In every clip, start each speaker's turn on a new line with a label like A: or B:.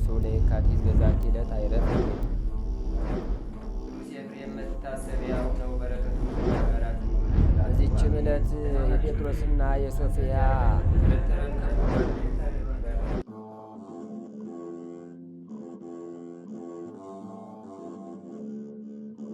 A: ወሰሉሱ ለየካቲት በዛቲ ዕለት አይረፍ። ቅዱስ ኤፍሬም መታሰቢያው ነው። በረከቱ ጋራት። በዚችም ዕለት የጴጥሮስና የሶፊያ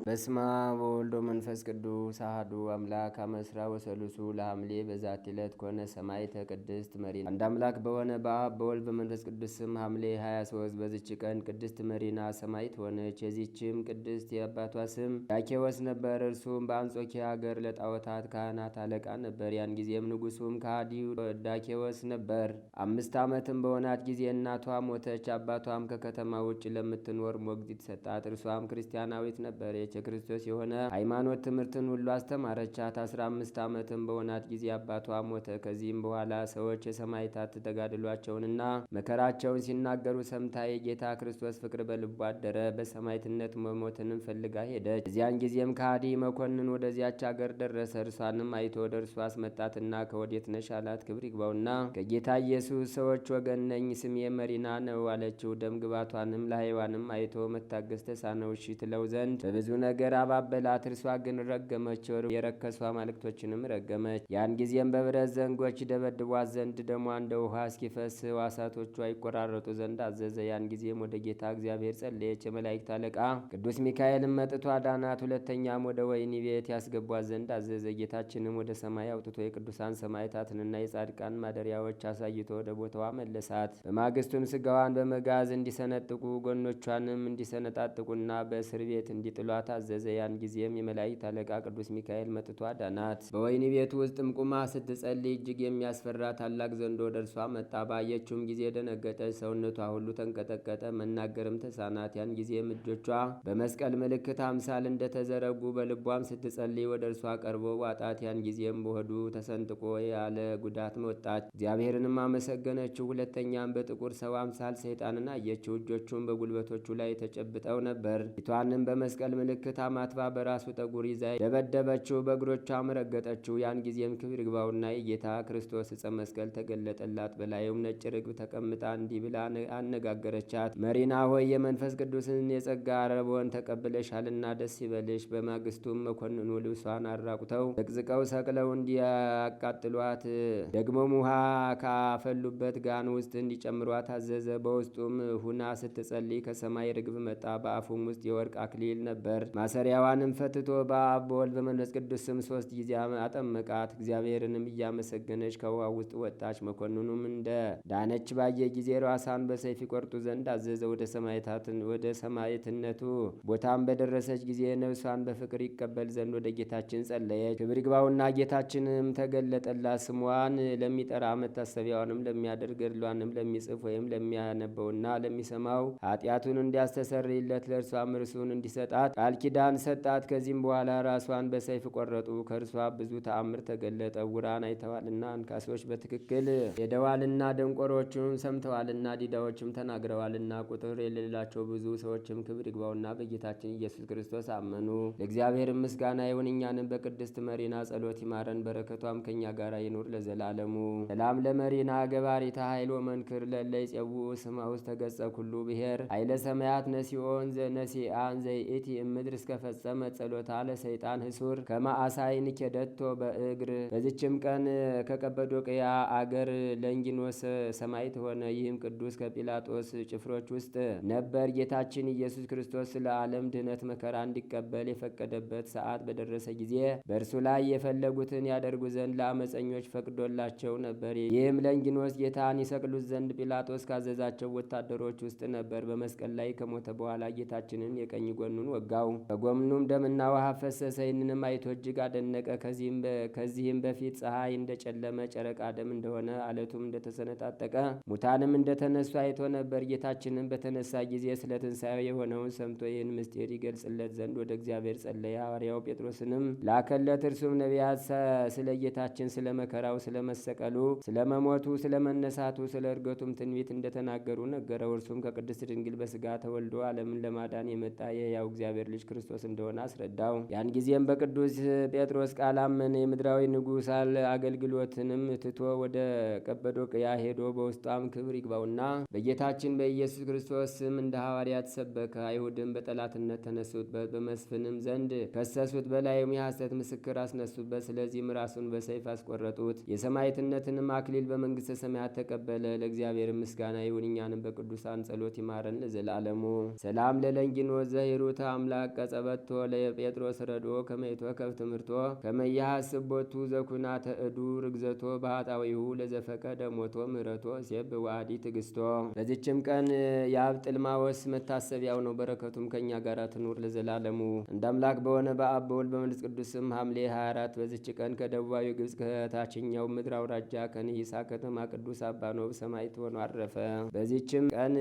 A: በስማ በወልዶ መንፈስ ቅዱስ አህዱ አምላክ አመስራ ወሰሉሱ ለሐምሌ በዛቲ ዕለት ኮነ ሰማዕተ ቅድስት መሪና። አንድ አምላክ በሆነ በአብ በወልድ በመንፈስ ቅዱስ ስም ሐምሌ 23 በዚች ቀን ቅድስት መሪና ሰማዕት ሆነች። የዚችም ቅድስት የአባቷ ስም ዳኬዎስ ነበር። እርሱም በአንጾኪያ ሀገር ለጣዖታት ካህናት አለቃ ነበር። ያን ጊዜም ንጉሱም ከሃዲው ዳኬዎስ ነበር። 5 ዓመትም በሆናት ጊዜ እናቷ ሞተች። አባቷም ከከተማ ውጭ ለምትኖር ሞግዚት ሰጣት። እርሷም ክርስቲያናዊት ነበረች። የክርስቶስ የሆነ ሃይማኖት ትምህርትን ሁሉ አስተማረቻት። 15 ዓመትም በሆናት ጊዜ አባቷ ሞተ። ከዚህም በኋላ ሰዎች የሰማዕታት ተጋድሏቸውንና መከራቸውን ሲናገሩ ሰምታ የጌታ ክርስቶስ ፍቅር በልቧ አደረ። በሰማዕትነት መሞትንም ፈልጋ ሄደች። እዚያን ጊዜም ከሃዲ መኮንን ወደዚያች አገር ደረሰ። እርሷንም አይቶ ወደ እርሱ አስመጣትና ከወዴት ነሽ አላት። ክብር ይግባውና ከጌታ ኢየሱስ ሰዎች ወገን ነኝ፣ ስሜ መሪና ነው አለችው። ደም ግባቷንም ለሕይዋንም አይቶ መታገስ ተሳነው። እሺ ትለው ዘንድ በብዙ ነገር አባበላት። እርሷ ግን ረገመችው። የረከሱ አማልክቶችንም ረገመች። ያን ጊዜም በብረት ዘንጎች ደበድቧት ዘንድ ደሟ እንደ ውሃ እስኪፈስ ሕዋሳቶቿ ይቆራረጡ ዘንድ አዘዘ። ያን ጊዜም ወደ ጌታ እግዚአብሔር ጸለየች። የመላእክት አለቃ ቅዱስ ሚካኤልም መጥቶ አዳናት። ሁለተኛም ወደ ወህኒ ቤት ያስገቧት ዘንድ አዘዘ። ጌታችንም ወደ ሰማይ አውጥቶ የቅዱሳን ሰማዕታትንና የጻድቃን ማደሪያዎች አሳይቶ ወደ ቦታዋ መለሳት። በማግስቱም ስጋዋን በመጋዝ እንዲሰነጥቁ ጎኖቿንም እንዲሰነጣጥቁና በእስር ቤት እንዲጥሏት አዘዘ። ያን ጊዜም የመላእክት አለቃ ቅዱስ ሚካኤል መጥቶ አዳናት። በወህኒ ቤቱ ውስጥም ቁማ ስትጸልይ እጅግ የሚያስፈራ ታላቅ ዘንዶ ወደ እርሷ መጣ። ባየችውም ጊዜ ደነገጠች፣ ሰውነቷ ሁሉ ተንቀጠቀጠ፣ መናገርም ተሳናት። ያን ጊዜም እጆቿ በመስቀል ምልክት አምሳል እንደተዘረጉ በልቧም ስትጸልይ ወደ እርሷ ቀርቦ ዋጣት። ያን ጊዜም በሆዱ ተሰንጥቆ ያለ ጉዳት ወጣች። እግዚአብሔርንም አመሰገነችው። ሁለተኛም በጥቁር ሰው አምሳል ሰይጣንን አየችው። እጆቹም በጉልበቶቹ ላይ ተጨብጠው ነበር። ፊቷንም በመስቀል ምልክት አማትባ በራሱ ጠጉር ይዛ ደበደበችው፣ በእግሮቿም ረገጠችው። ያን ጊዜም ክብር ይግባውና የጌታ ክርስቶስ ዕፀ መስቀል ተገለጠላት። በላዩም ነጭ ርግብ ተቀምጣ እንዲህ ብላ አነጋገረቻት። መሪና ሆይ የመንፈስ ቅዱስን የጸጋ ረቦን ተቀብለሻልና ደስ ይበልሽ። በማግስቱም መኮንኑ ልብሷን አራቁተው ዘቅዝቀው ሰቅለው እንዲያቃጥሏት ደግሞም ውሃ ካፈሉበት ጋን ውስጥ እንዲጨምሯት አዘዘ። በውስጡም ሁና ስትጸልይ ከሰማይ ርግብ መጣ። በአፉም ውስጥ የወርቅ አክሊል ነበር። ማሰሪያዋንም ፈትቶ በአብ በወልድ በመንፈስ ቅዱስ ስም 3 ጊዜ አጠመቃት። እግዚአብሔርንም እያመሰገነች ከውሃ ውስጥ ወጣች። መኮንኑም እንደ ዳነች ባየ ጊዜ ራሷን በሰይፍ ይቆርጡ ዘንድ አዘዘ። ወደ ሰማዕትነቱ ቦታም በደረሰች ጊዜ ነፍሷን በፍቅር ይቀበል ዘንድ ወደ ጌታችን ጸለየች። ክብር ይግባውና ጌታችንም ተገለጠላት። ስሟን ለሚጠራ መታሰቢያዋንም ለሚያደርግ ገድሏንም ለሚጽፍ ወይም ለሚያነበውና ለሚሰማው ኃጢአቱን እንዲያስተሰርይለት ለእርሷም እርሱን እንዲሰጣት ቃል ኪዳን ሰጣት። ከዚህም በኋላ ራሷን በሰይፍ ቆረጡ። ከእርሷ ብዙ ተአምር ተገለጠ። ዕውራን አይተዋልና፣ አንካሶች በትክክል ሄደዋልና፣ ደንቆሮችም ሰምተዋልና፣ ዲዳዎችም ተናግረዋልና፣ ቁጥር የሌላቸው ብዙ ሰዎችም ክብር ይግባውና በጌታችን ኢየሱስ ክርስቶስ አመኑ። ለእግዚአብሔር ምስጋና ይሁን። እኛንም በቅድስት መሪና ጸሎት ይማረን፣ በረከቷም ከእኛ ጋር ይኑር ለዘላለሙ። ሰላም ለመሪና ገባሪታ ኃይል ወመንክር ለለይ ጼው ስማ ውስጥ ተገጸ ኩሉ ብሔር ኃይለ ሰማያት ነሲኦን ነሲአን ዘይእቲ ምድር እስከፈጸመ ጸሎታ ለሰይጣን ህሱር ከማአሳይን ኬደቶ በእግር። በዚችም ቀን ከቀጰዶቅያ አገር ለንጊኖስ ሰማዕት ሆነ። ይህም ቅዱስ ከጲላጦስ ጭፍሮች ውስጥ ነበር። ጌታችን ኢየሱስ ክርስቶስ ስለ ዓለም ድህነት መከራ እንዲቀበል የፈቀደበት ሰዓት በደረሰ ጊዜ በእርሱ ላይ የፈለጉትን ያደርጉ ዘንድ ለአመፀኞች ፈቅዶላቸው ነበር። ይህም ለንጊኖስ ጌታን ይሰቅሉት ዘንድ ጲላጦስ ካዘዛቸው ወታደሮች ውስጥ ነበር። በመስቀል ላይ ከሞተ በኋላ ጌታችንን የቀኝ ጎኑን ወጋው፣ ከጎኑም ደምና ውሃ ፈሰሰ። ይህንንም አይቶ እጅግ አደነቀ። ከዚህም በፊት ፀሐይ እንደጨለመ፣ ጨረቃ ደም እንደሆነ፣ አለቱም እንደተሰነጣጠቀ፣ ሙታንም እንደተነሱ አይቶ ነበር። ጌታችንም በተነሳ ጊዜ ስለ ትንሣኤው የሆነውን ሰምቶ ይህን ምስጢር ይገልጽለት ዘንድ ወደ እግዚአብሔር ጸለየ። ሐዋርያው ጴጥሮስንም ላከለት። እርሱም ነቢያት ስለ ጌታችን ስለ መከራው፣ ስለ መሰቀሉ፣ ስለ መሞቱ፣ ስለ መነሳቱ፣ ስለ እርገቱም ትንቢት እንደተናገሩ ነገረው። እርሱም ከቅድስት ድንግል በስጋ ተወልዶ ዓለምን ለማዳን የመጣ የሕያው እግዚአብሔር ልጅ ክርስቶስ እንደሆነ አስረዳው። ያን ጊዜም በቅዱስ ጴጥሮስ ቃል አመነ። የምድራዊ ንጉሥ አገልግሎትንም ትቶ ወደ ቀጰዶቅያ ሄዶ በውስጧም ክብር ይግባውና በጌታችን በኢየሱስ ክርስቶስ ስም እንደ ሐዋርያት ሰበከ። አይሁድም በጠላትነት ተነሱበት፣ በመስፍንም ዘንድ ከሰሱት። በላዩም የሐሰት ምስክር አስነሱበት። ስለዚህም ራሱን በሰይፍ አስቆረጡት። የሰማዕትነትንም አክሊል በመንግሥተ ሰማያት ተቀበለ። ለእግዚአብሔር ምስጋና ይሁን፣ እኛንም በቅዱሳን ጸሎት ይማረን ለዘላለሙ። ሰላም ለለንጊኖት ዘሂሩተ አምላክ ቀጸበቶ ለጴጥሮስ ረዶ ከመይቶ ከብት ትምህርቶ ከመያሐስብ ቦቱ ዘኩናተ እዱ ርግዘቶ ባህታዊሁ ለዘፈቀደ ሞቶ ምህረቶ ሴብ ዋዲ ትግስቶ። በዚችም ቀን የአብ ጥልማወስ መታሰቢያው ነው። በረከቱም ከእኛ ጋር ትኑር ለዘላለሙ። እንደ አምላክ በሆነ በአብ በወልድ በመንፈስ ቅዱስ ስም ሐምሌ 24 በዚች ቀን ከደቡባዊ ግብጽ ከታችኛው ምድር አውራጃ ከንሂሳ ከተማ ቅዱስ አባ ኖብ ሰማዕት ሆኖ አረፈ። በዚችም ቀን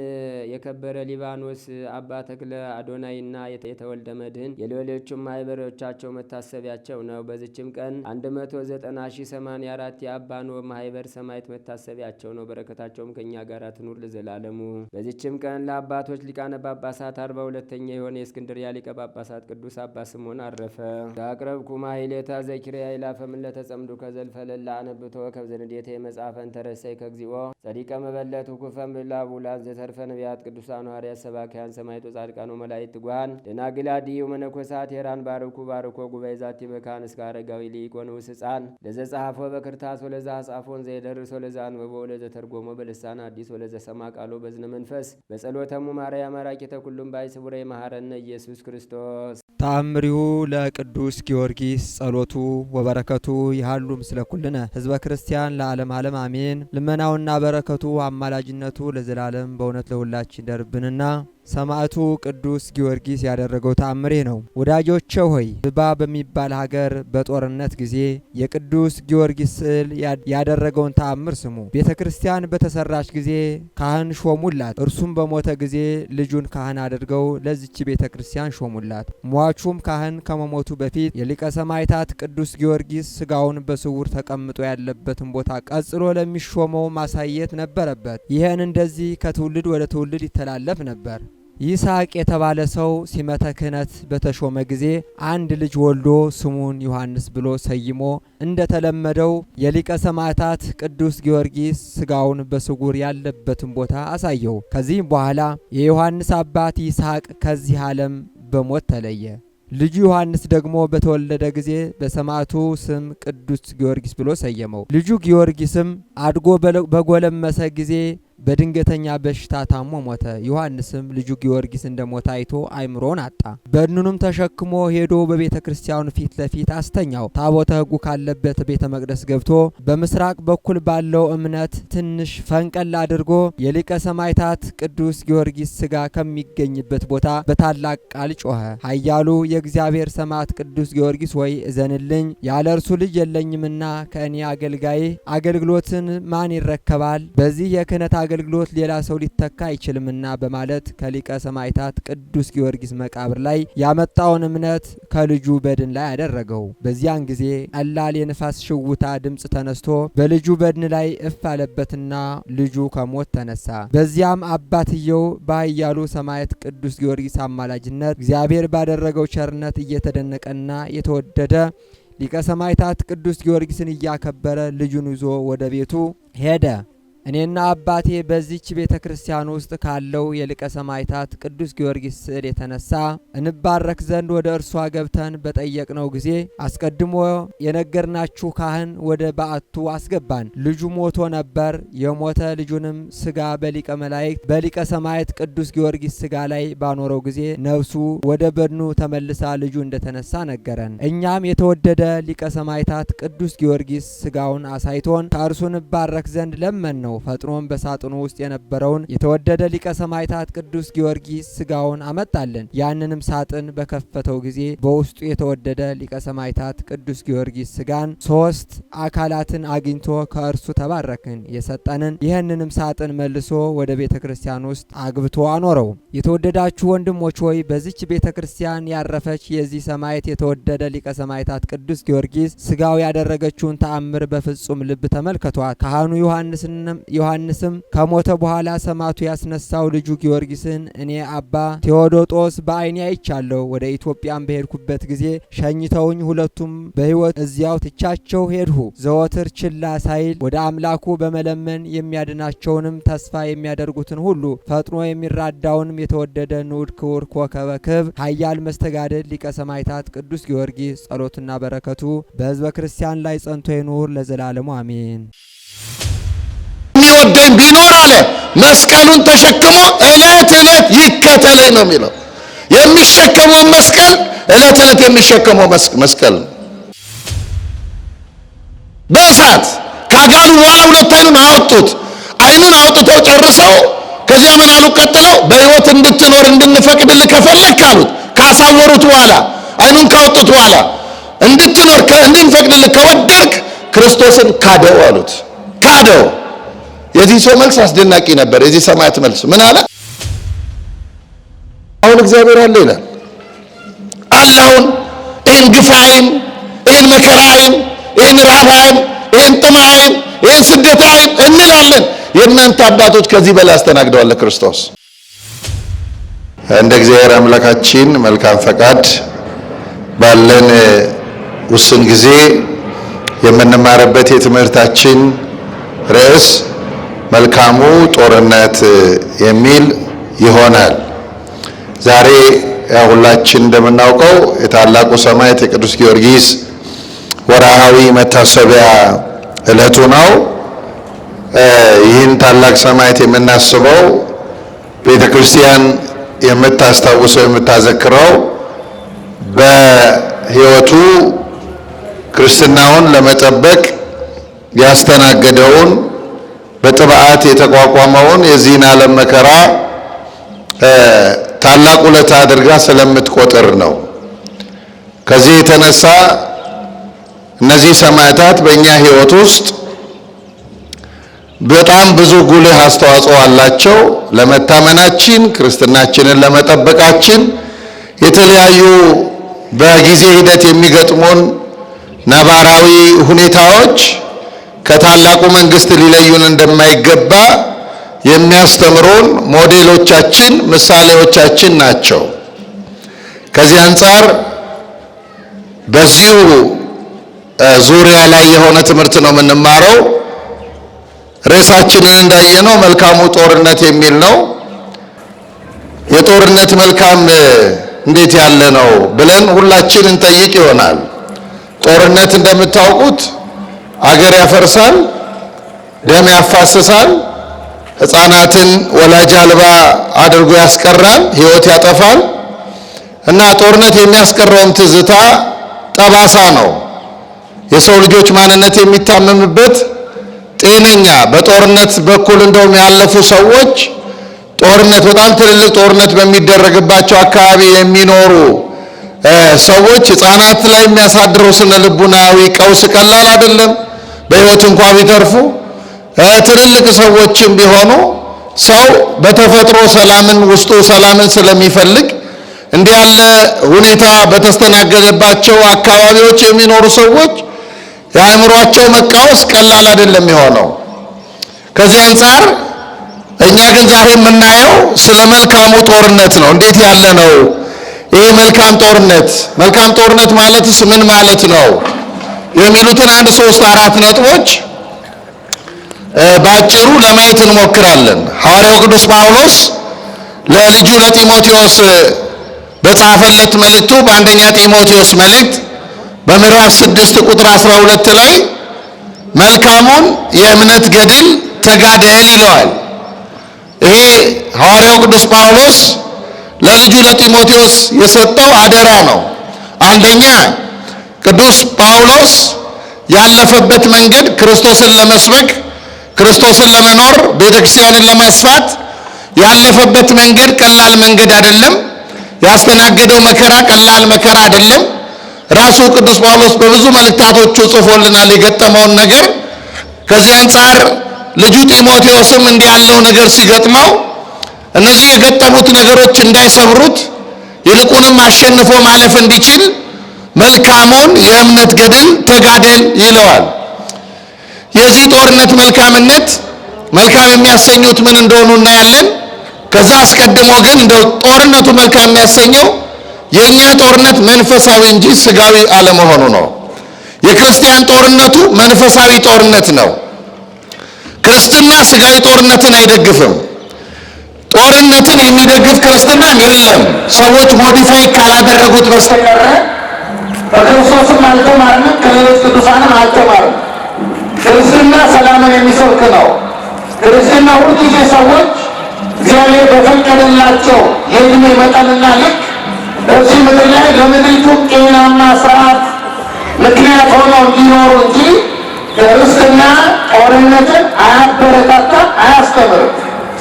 A: የከበረ ሊባኖስ አባ ተክለ አዶናይና የተወልደ መድህን የሌሎቹም ማህበሮቻቸው መታሰቢያቸው ነው። በዚችም ቀን 190,084 የአባ ኖብ ማህበር ሰማዕት መታሰቢያቸው ነው። በረከታቸውም ከእኛ ጋር ትኑር ለዘላለሙ። በዚችም ቀን ለአባቶች ሊቃነ ጳጳሳት 42ኛ የሆነ የእስክንድርያ ሊቀ ጳጳሳት ቅዱስ አባ ስምዖን አረፈ። ከአቅረብኩ ማሕሌታ ዘኪርያ ይላፈምን ለተጸምዱ ከዘልፈለላ አነብቶ ከብዘንዴቴ መጽሐፈን ተረሰይ ከግዚኦ ጸዲቀ መበለት ኩፈም ብላቡላን ዘተርፈ ነቢያት ቅዱሳን ሐዋርያት ሰባክያን ሰማዕቶ ጻድቃኖ መላእክት ጓን ደናግል አድኅዩ መነኮሳት ሄራን ባርኩ ባርኮ ጉባኤ ዛቲ መካን እስከ አረጋዊ ሊቆንውስ ሕፃን ለዘጸሐፎ በክርታስ ወለዛ አጻፎን ዘይደርሶ ለዛ አንብቦ ለዘተርጎሞ በልሳን አዲስ ወለዘ ሰማ ቃሎ በዝነ መንፈስ በጸሎተሙ ማርያም አራቂተ ኩሉም ባይ ስቡረ መሐረነ ኢየሱስ ክርስቶስ።
B: ተአምሪሁ ለቅዱስ ጊዮርጊስ ጸሎቱ ወበረከቱ ይሃሉ ምስለ ኩልነ ህዝበ ክርስቲያን ለዓለም ዓለም አሜን። ልመናውና በረከቱ አማላጅነቱ ለዘላለም በእውነት ለሁላችን ደርብንና ሰማዕቱ ቅዱስ ጊዮርጊስ ያደረገው ተአምሬ ነው። ወዳጆቼ ሆይ ብባ በሚባል ሀገር በጦርነት ጊዜ የቅዱስ ጊዮርጊስ ስዕል ያደረገውን ተአምር ስሙ። ቤተ ክርስቲያን በተሰራች ጊዜ ካህን ሾሙላት። እርሱም በሞተ ጊዜ ልጁን ካህን አድርገው ለዚች ቤተ ክርስቲያን ሾሙላት። ሟቹም ካህን ከመሞቱ በፊት የሊቀ ሰማዕታት ቅዱስ ጊዮርጊስ ስጋውን በስውር ተቀምጦ ያለበትን ቦታ ቀጽሎ ለሚሾመው ማሳየት ነበረበት። ይህን እንደዚህ ከትውልድ ወደ ትውልድ ይተላለፍ ነበር። ይስሐቅ የተባለ ሰው ሲመተ ክህነት በተሾመ ጊዜ አንድ ልጅ ወልዶ ስሙን ዮሐንስ ብሎ ሰይሞ እንደተለመደው የሊቀ ሰማዕታት ቅዱስ ጊዮርጊስ ስጋውን በስውር ያለበትን ቦታ አሳየው። ከዚህም በኋላ የዮሐንስ አባት ይስሐቅ ከዚህ ዓለም በሞት ተለየ። ልጁ ዮሐንስ ደግሞ በተወለደ ጊዜ በሰማዕቱ ስም ቅዱስ ጊዮርጊስ ብሎ ሰየመው። ልጁ ጊዮርጊስም አድጎ በጎለመሰ ጊዜ በድንገተኛ በሽታ ታሞ ሞተ። ዮሐንስም ልጁ ጊዮርጊስ እንደሞተ አይቶ አእምሮን አጣ። በድኑንም ተሸክሞ ሄዶ በቤተ ክርስቲያኑ ፊት ለፊት አስተኛው። ታቦተ ሕጉ ካለበት ቤተ መቅደስ ገብቶ በምስራቅ በኩል ባለው እምነት ትንሽ ፈንቀል አድርጎ የሊቀ ሰማዕታት ቅዱስ ጊዮርጊስ ስጋ ከሚገኝበት ቦታ በታላቅ ቃል ጮኸ። ኃያሉ የእግዚአብሔር ሰማዕት ቅዱስ ጊዮርጊስ ወይ እዘንልኝ፣ ያለ እርሱ ልጅ የለኝምና ከእኔ አገልጋይ አገልግሎትን ማን ይረከባል? በዚህ የክህነት አገልግሎት ሌላ ሰው ሊተካ አይችልምና በማለት ከሊቀ ሰማዕታት ቅዱስ ጊዮርጊስ መቃብር ላይ ያመጣውን እምነት ከልጁ በድን ላይ አደረገው። በዚያን ጊዜ ቀላል የንፋስ ሽውታ ድምፅ ተነስቶ በልጁ በድን ላይ እፍ አለበትና ልጁ ከሞት ተነሳ። በዚያም አባትየው በኃያሉ ሰማዕት ቅዱስ ጊዮርጊስ አማላጅነት እግዚአብሔር ባደረገው ቸርነት እየተደነቀና የተወደደ ሊቀ ሰማዕታት ቅዱስ ጊዮርጊስን እያከበረ ልጁን ይዞ ወደ ቤቱ ሄደ። እኔና አባቴ በዚች ቤተ ክርስቲያን ውስጥ ካለው የሊቀ ሰማዕታት ቅዱስ ጊዮርጊስ ስዕል የተነሳ እንባረክ ዘንድ ወደ እርሷ ገብተን በጠየቅነው ጊዜ አስቀድሞ የነገርናችሁ ካህን ወደ በዓቱ አስገባን። ልጁ ሞቶ ነበር። የሞተ ልጁንም ስጋ በሊቀ መላእክት በሊቀ ሰማዕት ቅዱስ ጊዮርጊስ ስጋ ላይ ባኖረው ጊዜ ነፍሱ ወደ በድኑ ተመልሳ ልጁ እንደተነሳ ነገረን። እኛም የተወደደ ሊቀ ሰማዕታት ቅዱስ ጊዮርጊስ ስጋውን አሳይቶን ከእርሱ እንባረክ ዘንድ ለመን ነው። ፈጥኖም በሳጥኑ ውስጥ የነበረውን የተወደደ ሊቀ ሰማዕታት ቅዱስ ጊዮርጊስ ስጋውን አመጣልን። ያንንም ሳጥን በከፈተው ጊዜ በውስጡ የተወደደ ሊቀ ሰማዕታት ቅዱስ ጊዮርጊስ ስጋን 3 አካላትን አግኝቶ ከእርሱ ተባረክን። የሰጠንን ይህንንም ሳጥን መልሶ ወደ ቤተ ክርስቲያን ውስጥ አግብቶ አኖረው። የተወደዳችሁ ወንድሞች ሆይ በዚች ቤተ ክርስቲያን ያረፈች የዚህ ሰማዕት የተወደደ ሊቀ ሰማዕታት ቅዱስ ጊዮርጊስ ስጋው ያደረገችውን ተአምር በፍጹም ልብ ተመልከቷት። ካህኑ ዮሐንስንም ዮሐንስም ከሞተ በኋላ ሰማዕቱ ያስነሳው ልጁ ጊዮርጊስን እኔ አባ ቴዎዶጦስ በዓይኔ አይቻለሁ። ወደ ኢትዮጵያም በሄድኩበት ጊዜ ሸኝተውኝ ሁለቱም በሕይወት እዚያው ትቻቸው ሄድሁ። ዘወትር ችላ ሳይል ወደ አምላኩ በመለመን የሚያድናቸውንም ተስፋ የሚያደርጉትን ሁሉ ፈጥኖ የሚራዳውንም የተወደደ ንዑድ ክቡር ኮከበ ክብር ኃያል መስተጋድል ሊቀ ሰማዕታት ቅዱስ ጊዮርጊስ ጸሎትና በረከቱ በሕዝበ ክርስቲያን ላይ ጸንቶ ይኑር ለዘላለሙ አሜን።
C: የሚወደኝ ቢኖር አለ መስቀሉን ተሸክሞ ዕለት ዕለት ይከተለኝ ነው የሚለው። የሚሸከመው መስቀል ዕለት ዕለት የሚሸከመው መስቀል ነው። በእሳት ካጋሉ በኋላ ሁለት አይኑን አወጡት። አይኑን አውጥተው ጨርሰው ከዚያ ምን አሉ? ቀጥለው በሕይወት እንድትኖር እንድንፈቅድልህ ከፈለክ አሉት። ካሳወሩት በኋላ አይኑን ካወጡት በኋላ እንድትኖር እንድንፈቅድልህ ከወደድክ ክርስቶስን ካደው አሉት። ካደው። የዚህ ሰው መልስ አስደናቂ ነበር። የዚህ ሰማዕት መልስ ምን አለ? አሁን እግዚአብሔር አለ ይላል። አላውን ይህን ግፋይን፣ ይህን መከራይን፣ ይህን ራባይን፣ ይህን ጥማይን፣ ይህን ስደታይን እንላለን። የእናንተ አባቶች ከዚህ በላይ አስተናግደዋል ክርስቶስ። እንደ እግዚአብሔር አምላካችን መልካም ፈቃድ ባለን ውስን ጊዜ የምንማርበት የትምህርታችን ርዕስ መልካሙ ጦርነት የሚል ይሆናል። ዛሬ ሁላችን እንደምናውቀው የታላቁ ሰማዕት የቅዱስ ጊዮርጊስ ወርሃዊ መታሰቢያ ዕለቱ ነው። ይህን ታላቅ ሰማዕት የምናስበው ቤተ ክርስቲያን የምታስታውሰው የምታዘክረው በሕይወቱ ክርስትናውን ለመጠበቅ ያስተናገደውን በጥብዓት የተቋቋመውን የዚህን ዓለም መከራ ታላቅ ውለታ አድርጋ ስለምትቆጥር ነው። ከዚህ የተነሳ እነዚህ ሰማዕታት በእኛ ሕይወት ውስጥ በጣም ብዙ ጉልህ አስተዋጽኦ አላቸው። ለመታመናችን፣ ክርስትናችንን ለመጠበቃችን የተለያዩ በጊዜ ሂደት የሚገጥሙን ነባራዊ ሁኔታዎች ከታላቁ መንግስት ሊለዩን እንደማይገባ የሚያስተምሩን ሞዴሎቻችን፣ ምሳሌዎቻችን ናቸው። ከዚህ አንጻር በዚሁ ዙሪያ ላይ የሆነ ትምህርት ነው የምንማረው። ርዕሳችንን እንዳየነው መልካሙ ጦርነት የሚል ነው። የጦርነት መልካም እንዴት ያለ ነው ብለን ሁላችን እንጠይቅ ይሆናል። ጦርነት እንደምታውቁት አገር ያፈርሳል፣ ደም ያፋስሳል፣ ሕፃናትን ወላጅ አልባ አድርጎ ያስቀራል፣ ሕይወት ያጠፋል እና ጦርነት የሚያስቀረውም ትዝታ ጠባሳ ነው። የሰው ልጆች ማንነት የሚታመምበት ጤነኛ በጦርነት በኩል እንደውም ያለፉ ሰዎች ጦርነት በጣም ትልልቅ ጦርነት በሚደረግባቸው አካባቢ የሚኖሩ ሰዎች ሕፃናት ላይ የሚያሳድረው ስነ ልቡናዊ ቀውስ ቀላል አይደለም። በሕይወት እንኳ ቢተርፉ ትልልቅ ሰዎችም ቢሆኑ ሰው በተፈጥሮ ሰላምን ውስጡ ሰላምን ስለሚፈልግ እንዲህ ያለ ሁኔታ በተስተናገደባቸው አካባቢዎች የሚኖሩ ሰዎች የአእምሯቸው መቃወስ ቀላል አይደለም የሆነው። ከዚህ አንጻር እኛ ግን ዛሬ የምናየው ስለ መልካሙ ጦርነት ነው። እንዴት ያለ ነው ይሄ መልካም ጦርነት? መልካም ጦርነት ማለትስ ምን ማለት ነው የሚሉትን 1 3 4 ነጥቦች ባጭሩ ለማየት እንሞክራለን። ሐዋርያው ቅዱስ ጳውሎስ ለልጁ ለጢሞቴዎስ በጻፈለት መልእክቱ በአንደኛ ጢሞቴዎስ መልእክት በምዕራፍ 6 ቁጥር 12 ላይ መልካሙን የእምነት ገድል ተጋደል ይለዋል። ይሄ ሐዋርያው ቅዱስ ጳውሎስ ለልጁ ለጢሞቴዎስ የሰጠው አደራ ነው። አንደኛ ቅዱስ ጳውሎስ ያለፈበት መንገድ ክርስቶስን ለመስበክ፣ ክርስቶስን ለመኖር፣ ቤተክርስቲያንን ለማስፋት ያለፈበት መንገድ ቀላል መንገድ አይደለም። ያስተናገደው መከራ ቀላል መከራ አይደለም። ራሱ ቅዱስ ጳውሎስ በብዙ መልእክታቶቹ ጽፎልናል የገጠመውን ነገር። ከዚህ አንጻር ልጁ ጢሞቴዎስም እንዲህ ያለው ነገር ሲገጥመው እነዚህ የገጠሙት ነገሮች እንዳይሰብሩት ይልቁንም አሸንፎ ማለፍ እንዲችል መልካሙን የእምነት ገድል ተጋደል ይለዋል። የዚህ ጦርነት መልካምነት መልካም የሚያሰኙት ምን እንደሆኑ እናያለን። ከዛ አስቀድሞ ግን እንደው ጦርነቱ መልካም የሚያሰኘው የኛ ጦርነት መንፈሳዊ እንጂ ስጋዊ አለመሆኑ ነው። የክርስቲያን ጦርነቱ መንፈሳዊ ጦርነት ነው። ክርስትና ስጋዊ ጦርነትን አይደግፍም። ጦርነትን የሚደግፍ ክርስትናም የለም። ሰዎች ሞዲፋይ ካላደረጉት በስተቀር በክርስቶስም አልተማርንም፣ ከሌሎች ቅዱሳንም አልተማርንም። ክርስትና ሰላምን የሚሰብክ ነው። ክርስትና ሁልጊዜ ሰዎች እግዚአብሔር በፈቀደላቸው የዕድሜ መጠንና ልክ በዚህ ምድር ላይ ለምድሪቱ ጤናማ ስርዓት ምክንያት ሆነው እንዲኖሩ እንጂ ክርስትና ጦርነትን አያበረታታም፣ አያስተምርም።